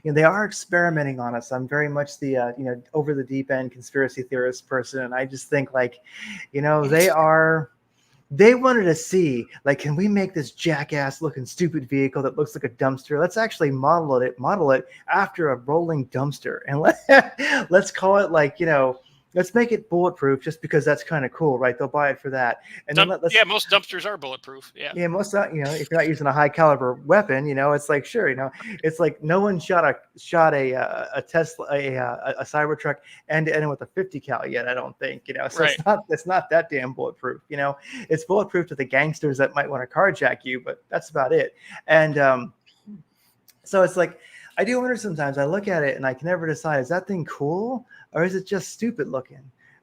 they are experimenting on us. I'm very much the over the deep end conspiracy theorist person, and I just think, like, they wanted to see, like, can we make this jackass looking stupid vehicle that looks like a dumpster? Let's actually model it after a rolling dumpster, and let's call it, like, let's make it bulletproof, just because that's kind of cool, right? They'll buy it for that. And then Most dumpsters are bulletproof. Yeah. Yeah, most of, if you're not using a high caliber weapon, it's like, sure, it's like no one shot a Tesla, a Cybertruck end to end with a 50 cal yet, I don't think, so Right. it's not that damn bulletproof. It's bulletproof to the gangsters that might want to carjack you, but that's about it. And so it's like, I do wonder sometimes. I look at it and I can never decide, is that thing cool or is it just stupid looking?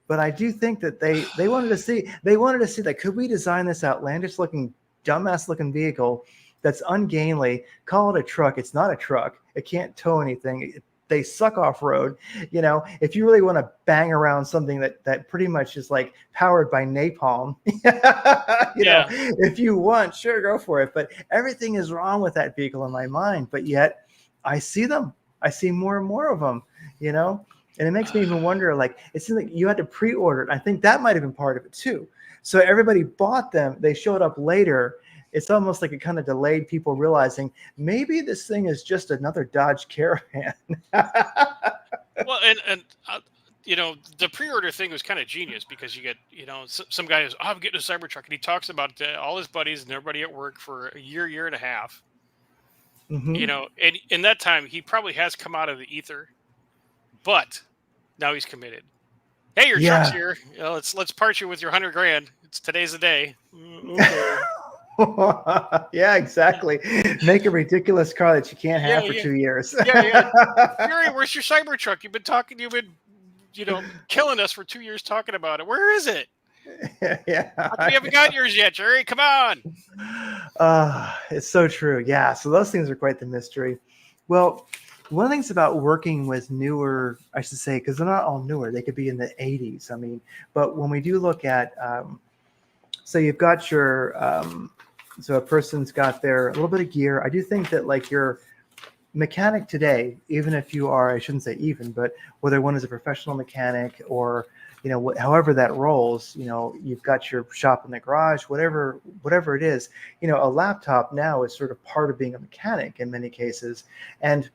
But I do think that they wanted to see, like, could we design this outlandish looking, dumbass looking vehicle that's ungainly, call it a truck. It's not a truck. It can't tow anything. They suck off road. If you really want to bang around something that pretty much is like powered by napalm, Yeah. if you want, sure, go for it. But everything is wrong with that vehicle in my mind. But yet I see them. I see more and more of them, and it makes me even wonder, like, it seems like you had to pre-order it. I think that might have been part of it too. So everybody bought them. They showed up later. It's almost like it kind of delayed people realizing maybe this thing is just another Dodge Caravan. Well, and the pre-order thing was kind of genius because you get, some guy who's, I'm getting a Cybertruck, and he talks about all his buddies and everybody at work for a year and a half. Mhm. And in that time, he probably has come out of the ether, but now he's committed. Hey, your truck's Yeah. here. Let's part you with your $100,000. Today's the day. Okay. Yeah, exactly. Make a ridiculous car that you can't Yeah, have for yeah, 2 years. yeah. Fury, where's your Cybertruck? You've been killing us for 2 years talking about it. Where is it? Yeah. How come you haven't got yours yet, Jerry? Come on. It's so true. Yeah. So those things are quite the mystery. Well, one of the things about working with newer, I should say, because they're not all newer, they could be in the 80s. I mean, but when we do look at, so you've got your, so a person's got their a little bit of gear. I do think that like your mechanic today, even if you are, I shouldn't say even, but whether one is a professional mechanic or, however that rolls, you've got your shop in the garage, whatever it is, a laptop now is sort of part of being a mechanic in many cases. And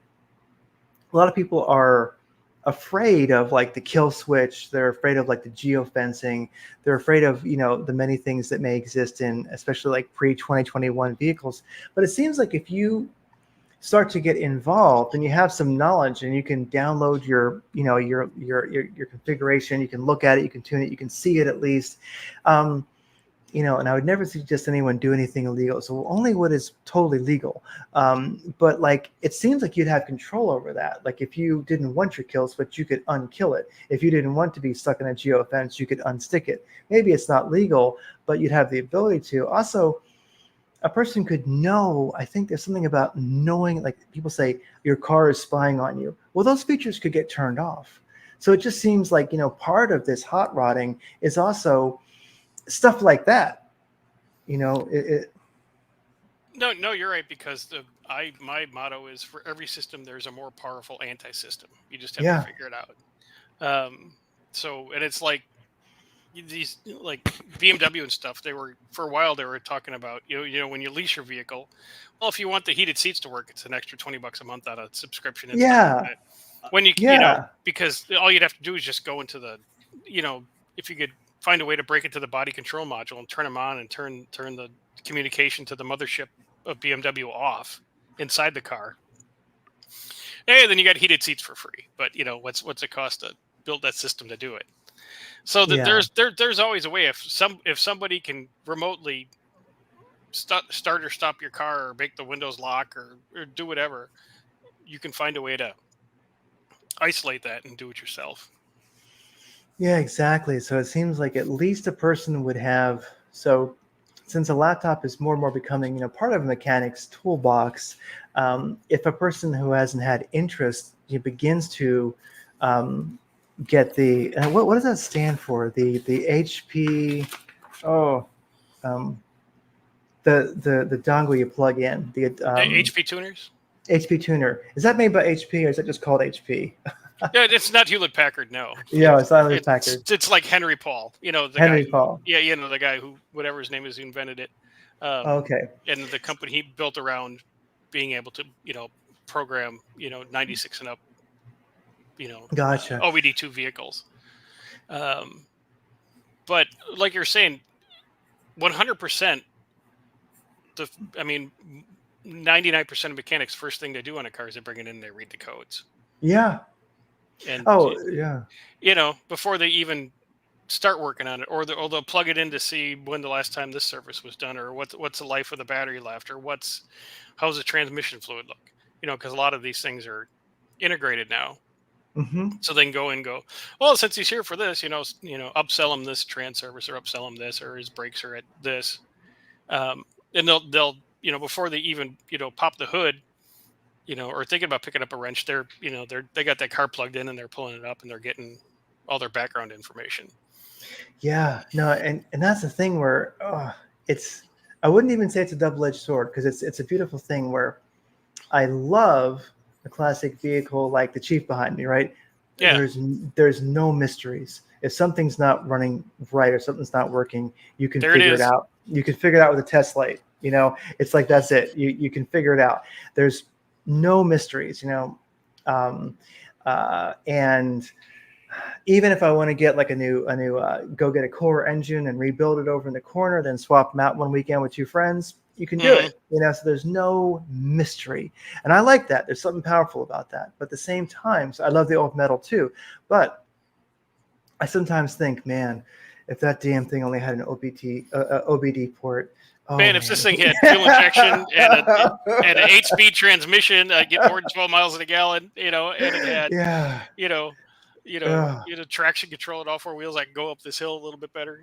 a lot of people are afraid of like the kill switch. They're afraid of like the geofencing. They're afraid of, the many things that may exist in, especially like pre-2021 vehicles. But it seems like if you start to get involved and you have some knowledge and you can download your configuration, you can look at it, you can tune it, you can see it at least, and I would never suggest anyone do anything illegal. So only what is totally legal. But like, it seems like you'd have control over that. Like if you didn't want your kills, but you could unkill it. If you didn't want to be stuck in a geofence, you could unstick it. Maybe it's not legal, but you'd have the ability to. Also, a person could know, I think there's something about knowing, like people say your car is spying on you. Well, those features could get turned off. So it just seems like, part of this hot rodding is also stuff like that. No, you're right, because my motto is, for every system there's a more powerful anti-system. You just have to figure it out. And it's like these, like BMW and stuff, for a while they were talking about, when you lease your vehicle, well, if you want the heated seats to work, it's an extra $20 a month on a subscription and stuff like that. When because all you'd have to do is just go into the, if you could find a way to break into the body control module and turn them on and turn the communication to the mothership of BMW off inside the car. Hey, then you got heated seats for free. But what's it cost to build that system to do it? So that there's always a way. If somebody can remotely start or stop your car or make the windows lock or do whatever, you can find a way to isolate that and do it yourself. Yeah, exactly. So it seems like at least a person would have. So since a laptop is more and more becoming, part of a mechanic's toolbox, if a person who hasn't had interest begins to get the what does that stand for? The HP, the dongle you plug in, the HP tuners. HP tuner, is that made by HP or is it just called HP? Yeah, it's not Hewlett Packard. No. Yeah, it's not Hewlett Packard. It's like Henry Paul. The Henry guy Paul. The guy who, whatever his name is, who invented it. Okay. And the company he built around being able to, program, 96 and up, Gotcha. OBD2 vehicles. But like you're saying, 100%. 99% of mechanics, first thing they do on a car is they bring it in and they read the codes. Yeah. And before they even start working on it, or they'll plug it in to see when the last time this service was done, or what's the life of the battery left, or how's the transmission fluid look, because a lot of these things are integrated now. Mm-hmm. So they can go and go, well, since he's here for this, upsell him this trans service, or upsell him this, or his brakes are at this, and they'll before they even, pop the hood, or thinking about picking up a wrench, they got that car plugged in and they're pulling it up and they're getting all their background information. Yeah, no, and that's the thing where it's. I wouldn't even say it's a double-edged sword, because it's a beautiful thing where I love a classic vehicle like the Chief behind me, right? Yeah. There's no mysteries. If something's not running right or something's not working, you can There it figure it is. out. You can figure it out with a test light. It's like that's it. You can figure it out. There's no mysteries. And even if I want to get like a new go get a core engine and rebuild it over in the corner, then swap them out one weekend with two friends, you can do it. So there's no mystery, and I like that. There's something powerful about that. But at the same time, so I love the old metal too, but I sometimes think, man, if that damn thing only had an OBD port. Oh, Man, if this thing had fuel injection and an 8-speed transmission, get more than 12 miles a gallon, and it had, yeah, traction control at all four wheels, I could go up this hill a little bit better,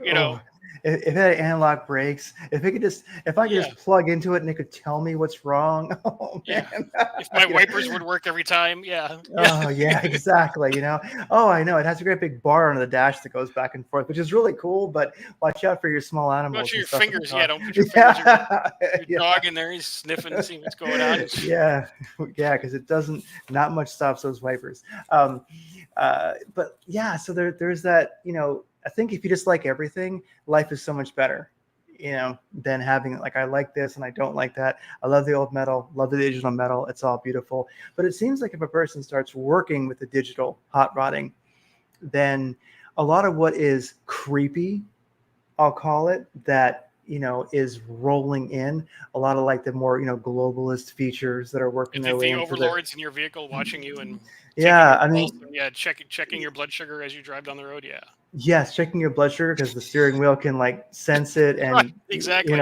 If it had analog brakes, if I could just plug into it and it could tell me what's wrong. Oh man. If my wipers would work every time, yeah. Oh yeah, exactly. Oh, I know. It has a great big bar under the dash that goes back and forth, which is really cool, but watch out for your small animals. Watch your fingers, don't put your fingers your dog in there, he's sniffing to see what's going on. Yeah, because it doesn't, not much stops those wipers. But yeah, so there's that, I think if you just like everything, life is so much better, than having like, I like this and I don't like that. I love the old metal, love the digital metal. It's all beautiful. But it seems like if a person starts working with the digital hot rodding, then a lot of what is creepy, I'll call it, that is rolling in, a lot of like the more globalist features that are working their way the into overlords in your vehicle watching you and checking your blood sugar as you drive down the road. Yes, checking your blood sugar because the steering wheel can like sense it, and right, exactly.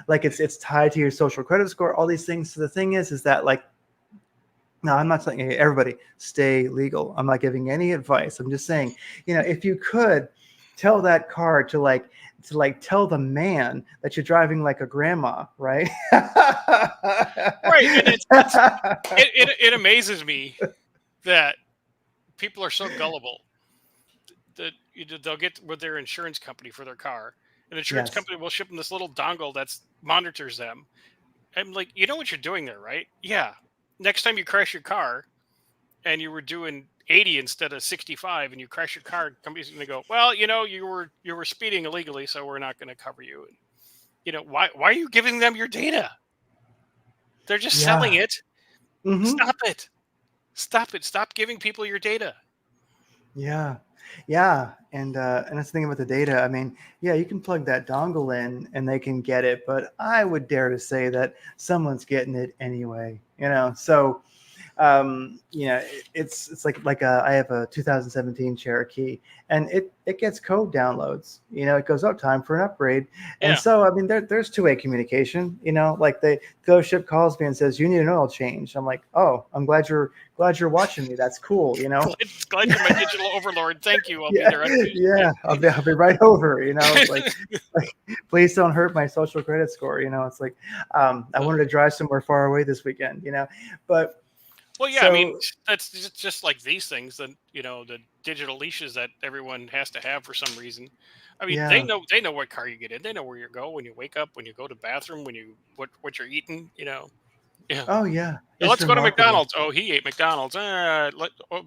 Like it's tied to your social credit score, all these things. So the thing is that like, no, I'm not saying, hey, everybody stay legal. I'm not giving any advice. I'm just saying, if you could tell that car to tell the man that you're driving like a grandma, right? Right, and it amazes me that people are so gullible that they'll get with their insurance company for their car, and the insurance company will ship them this little dongle that monitors them. I'm like, you know what you're doing there, right? Yeah. Next time you crash your car and you were doing 80 instead of 65 and you crash your car, company's going to go, well, you were speeding illegally, so we're not going to cover you. And, why are you giving them your data? They're just selling it. Mm-hmm. Stop it. Stop giving people your data. Yeah. And that's the thing about the data. I mean, you can plug that dongle in and they can get it, but I would dare to say that someone's getting it anyway, so it's like I have a 2017 Cherokee, and it gets code downloads. It goes, time for an upgrade. And so I mean, there's two-way communication. Like the dealership calls me and says, you need an oil change. I'm like, oh, I'm glad you're watching me. That's cool. Glad you're my digital overlord. Thank you. I'll be there. I'll be right over. It's like please don't hurt my social credit score. It's like I wanted to drive somewhere far away this weekend. But well, yeah, so, I mean, that's just like these things, the digital leashes that everyone has to have for some reason. I mean, they know what car you get in, they know where you go when you wake up, when you go to the bathroom, when you what you're eating, Yeah. Oh yeah. Let's go to McDonald's. Oh, he ate McDonald's.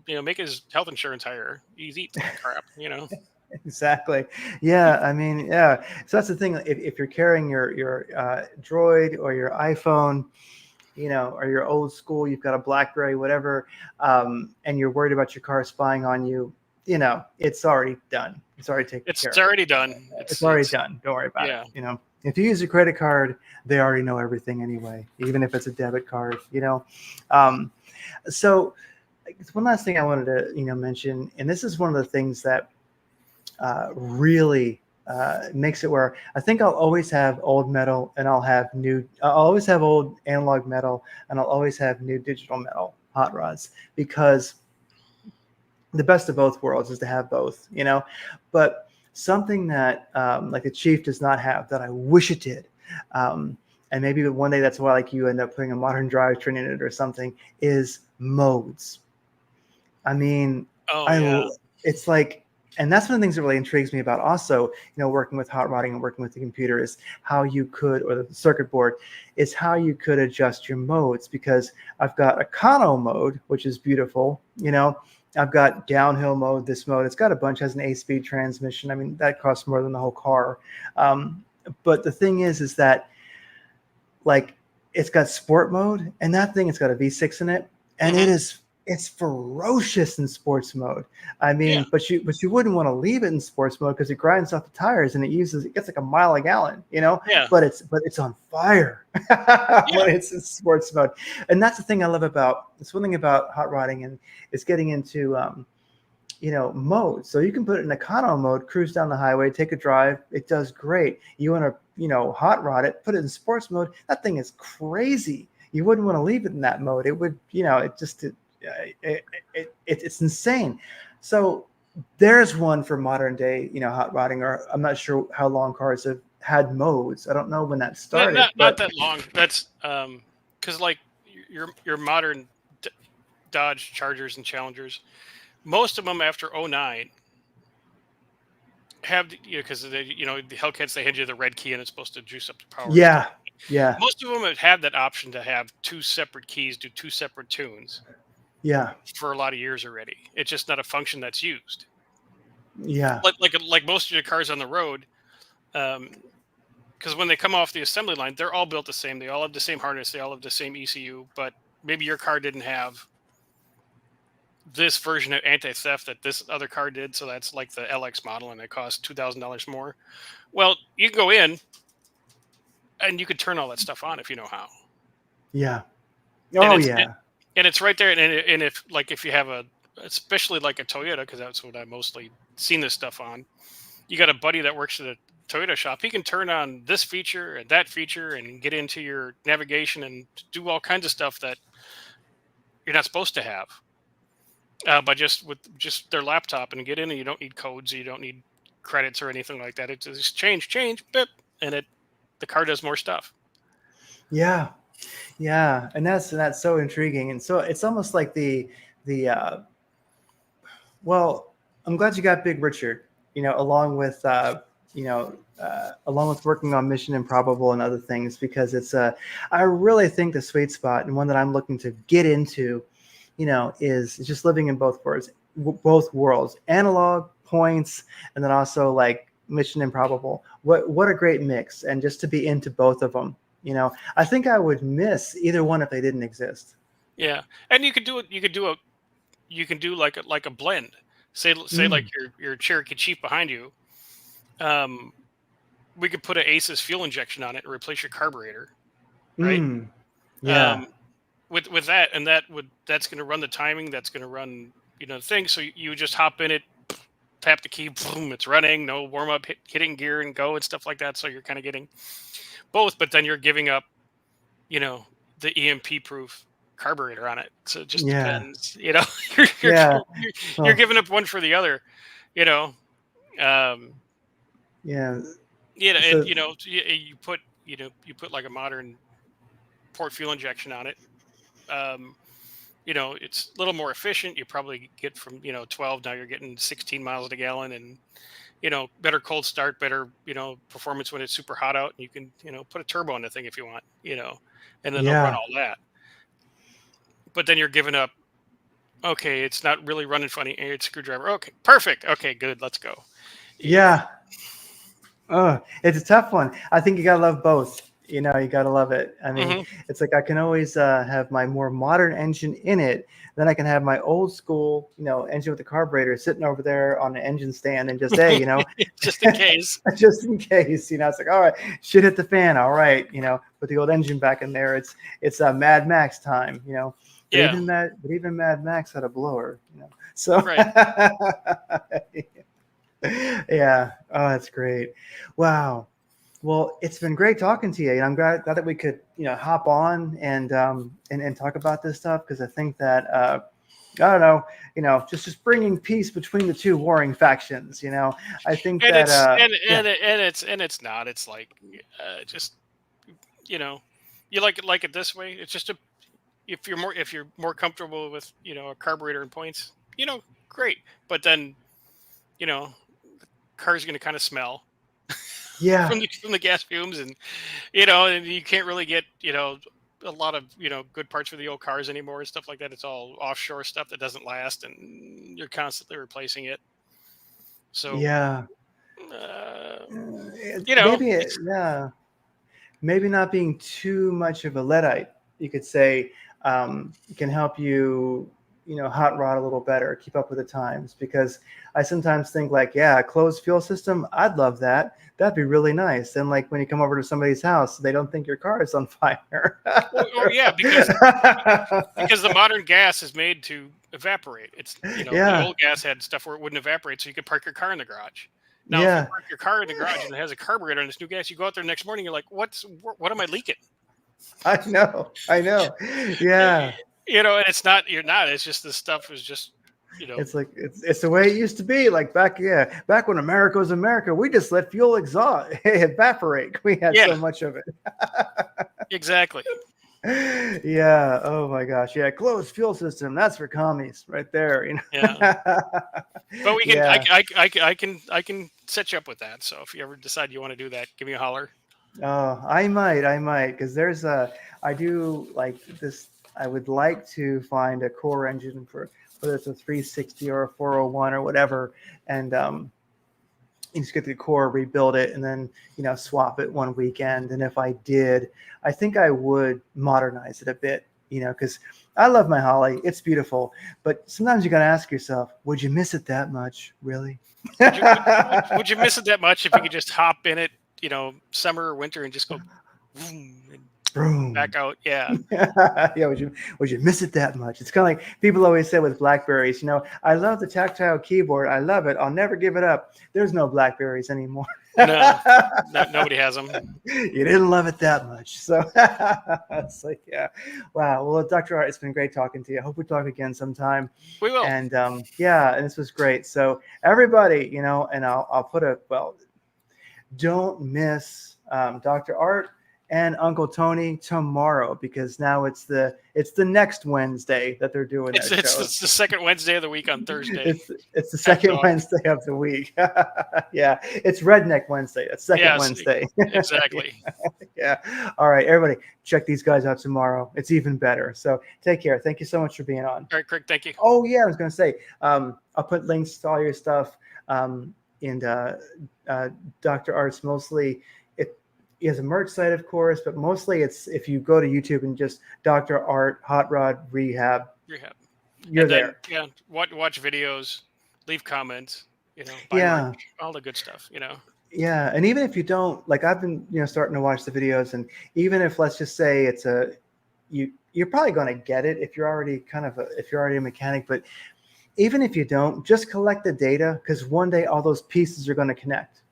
Make his health insurance higher. He's eating crap. Exactly. Yeah. I mean, yeah. So that's the thing. If you're carrying your Droid or your iPhone, or your old school, you've got a BlackBerry, whatever, and you're worried about your car spying on you, it's already done. It's already taken care of. It's already done. It's already done. Don't worry about it. If you use a credit card, they already know everything anyway, even if it's a debit card, So one last thing I wanted to, mention, and this is one of the things that really makes it where I think I'll always have old metal and I'll always have old analog metal and I'll always have new digital metal hot rods, because the best of both worlds is to have both, but something that like the Chief does not have that I wish it did and maybe one day that's why like you end up putting a modern drivetrain in it or something, is modes. I mean, Oh yeah. it's like, and that's one of the things that really intrigues me about also, working with hot rodding and working with the computer is how you could, or the circuit board, is how you could adjust your modes. Because I've got econo mode, which is beautiful. I've got downhill mode, this mode. It's got a bunch, has an 8-speed transmission. I mean, that costs more than the whole car. But the thing is that like it's got sport mode, and that thing, it's got a V6 in it, and Mm-hmm. it's ferocious in sports mode. I Yeah. mean, but you wouldn't want to leave it in sports mode because it grinds off the tires and it gets like a mile a gallon, Yeah. but it's on fire Yeah. when it's in sports mode. And that's the thing I love about, it's one thing about hot rodding, and it's getting into mode. So you can put it in econo mode, cruise down the highway, take a drive. It does great. You want to, hot rod it, put it in sports mode. That thing is crazy. You wouldn't want to leave it in that mode. It would, it's insane. So there's one for modern day, hot rodding, or I'm not sure how long cars have had modes. I don't know when that Not started, not, not but that long. That's because like your modern Dodge Chargers and Challengers, most of them after '09 have because the Hellcats, they hand you the red key and it's supposed to juice up the power and stuff. yeah, yeah, Most of them have had that option to have two separate keys, do two separate tunes yeah, for a lot of years already. It's just not a function that's used. yeah, Like most of the cars on the road, because when they come off the assembly line, they're all built the same. They all have the same harness. They all have the same ECU. But maybe your car didn't have this version of anti-theft that this other car did. So that's like the LX model, and it costs $2,000 more. Well, you can go in and you could turn all that stuff on if you know how. yeah. And Oh yeah, and it's right there. And if you have especially like a Toyota, because that's what I mostly seen this stuff on. You got a buddy that works at a Toyota shop. He can turn on this feature and that feature and get into your navigation and do all kinds of stuff that you're not supposed to have. By with just their laptop, and get in, and you don't need codes, you don't need credits or anything like that. It's just change, bip, and the car does more stuff. yeah. Yeah, and that's so intriguing, and so it's almost like well, I'm glad you got Big Richard, along with working on Mission Improbable and other things, because I really think the sweet spot, and one that I'm looking to get into, is just living in both worlds, analog points, and then also like Mission Improbable. What a great mix, and just to be into both of them. I think I would miss either one if they didn't exist. Yeah, and you could do it. You can do like a blend. Say like Mm. your Cherokee Chief behind you. Um, we could put an Aces fuel injection on it and replace your carburetor, right? Mm. Yeah. Um, with that, and that's going to run the timing. That's going to run the thing. So you just hop in it, tap the key, boom, it's running. No warm up, hitting gear and go and stuff like that. So you're kind of getting both, but then you're giving up, the EMP proof carburetor on it. So it just Yeah. depends, you're, you're, Yeah. you're Well, giving up one for the other, you know, um, yeah. and So you put like a modern port fuel injection on it. Um, it's a little more efficient. You probably get from, 12, now you're getting 16 miles a gallon, and, better cold start, better, performance when it's super hot out, and you can, put a turbo on the thing if you want, and then it'll run yeah. all that. But then you're giving up, okay, it's not really running funny. It's screwdriver. Okay, perfect. Okay, good. Let's go. Yeah. Oh, it's a tough one. I think you gotta love both. You gotta love it. I mean, Mm-hmm. it's like I can always have my more modern engine in it. Then I can have my old school, engine with the carburetor sitting over there on the engine stand, and just hey, Just in case. just in case, it's like, all right, shit hit the fan. All right, put the old engine back in there. It's Mad Max time. But Yeah. even Mad Max had a blower. So Right. yeah. Oh, that's great. Wow. Well, it's been great talking to you. And I'm glad that we could, hop on and talk about this stuff, because I think that I don't know, just bringing peace between the two warring factions. I think And that it's yeah. it's not. It's like just you know, you like it this way. It's just a if you're more comfortable with a carburetor and points, great. But then you know, car's going to kind of smell Yeah. from the gas fumes, and and you can't really get a lot of good parts for the old cars anymore and stuff like that. It's all offshore stuff that doesn't last, and you're constantly replacing it. So Yeah. uh, Maybe it's yeah. Maybe not being too much of a Luddite, you could say, can help you, hot rod a little better, keep up with the times. Because I sometimes think like, yeah, a closed fuel system, I'd love that. That'd be really nice. And like when you come over to somebody's house, they don't think your car is on fire. or yeah, because the modern gas is made to evaporate. It's the Yeah, old gas had stuff where it wouldn't evaporate, so you could park your car in the garage. Now, if you yeah, park your car in the garage and it has a carburetor and it's new gas, you go out there next morning, you're like, what am I leaking? I know. Yeah. And it's not, you're not, it's just, this stuff is just, It's like it's the way it used to be. Like back when America was America, we just let fuel exhaust evaporate. We had yeah, so much of it. exactly. Yeah. Oh my gosh. Yeah. Closed fuel system. That's for commies right there. Yeah. But we can, Yeah. I can set you up with that. So if you ever decide you want to do that, give me a holler. Oh, I might, because I do like this. I would like to find a core engine for whether it's a 360 or a 401 or whatever, and you just get the core, rebuild it, and then swap it one weekend. And if I did, I think I would modernize it a bit, because I love my Holly. It's beautiful, but sometimes you got to ask yourself, would you miss it that much, really? Would you miss it that much if you could just hop in it, summer or winter, and just go boom and Boom. back out? Yeah. Yeah, would you miss it that much? It's kind of like people always say with Blackberries, I love the tactile keyboard. I love it. I'll never give it up. There's no Blackberries anymore. No, nobody has them. You didn't love it that much. So it's like, yeah. Wow. Well, Dr. Art, it's been great talking to you. I hope we talk again sometime. We will. And yeah, and this was great. So everybody, and I'll put don't miss Dr. Art and Uncle Tony tomorrow, because now it's the next Wednesday that they're doing that show. It's the second Wednesday of the week on Thursday. It's the second Wednesday of the week. Yeah, it's Redneck Wednesday. That's second Wednesday. Exactly. Yeah. All right, everybody, check these guys out tomorrow. It's even better. So take care. Thank you so much for being on. All right, Craig. Thank you. Oh yeah, I was going to say, I'll put links to all your stuff. And Dr. Art's mostly, he has a merch site, of course, but mostly it's if you go to YouTube and just Dr. Art Hot Rod Rehab, you're there. Yeah, watch videos, leave comments, buy merch, all the good stuff, Yeah, and even if you don't, like I've been, starting to watch the videos, and even if let's just say it's you're probably going to get it if you're already if you're already a mechanic, but even if you don't, just collect the data, because one day all those pieces are going to connect.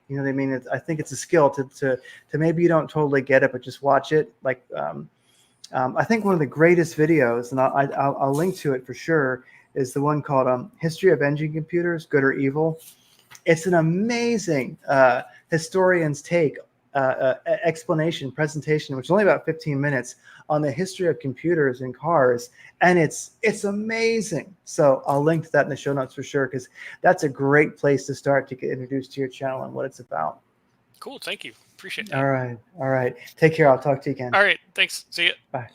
You know what I mean? I think it's a skill to maybe you don't totally get it, but just watch it. Like I think one of the greatest videos, and I'll link to it for sure, is the one called History of Engine Computers, Good or Evil. It's an amazing historian's take, explanation, presentation, which is only about 15 minutes, on the history of computers and cars, and it's amazing. So I'll link to that in the show notes for sure, because that's a great place to start to get introduced to your channel and what it's about. Cool. Thank you. Appreciate that. All right. Take care. I'll talk to you again. All right. Thanks. See you. Bye.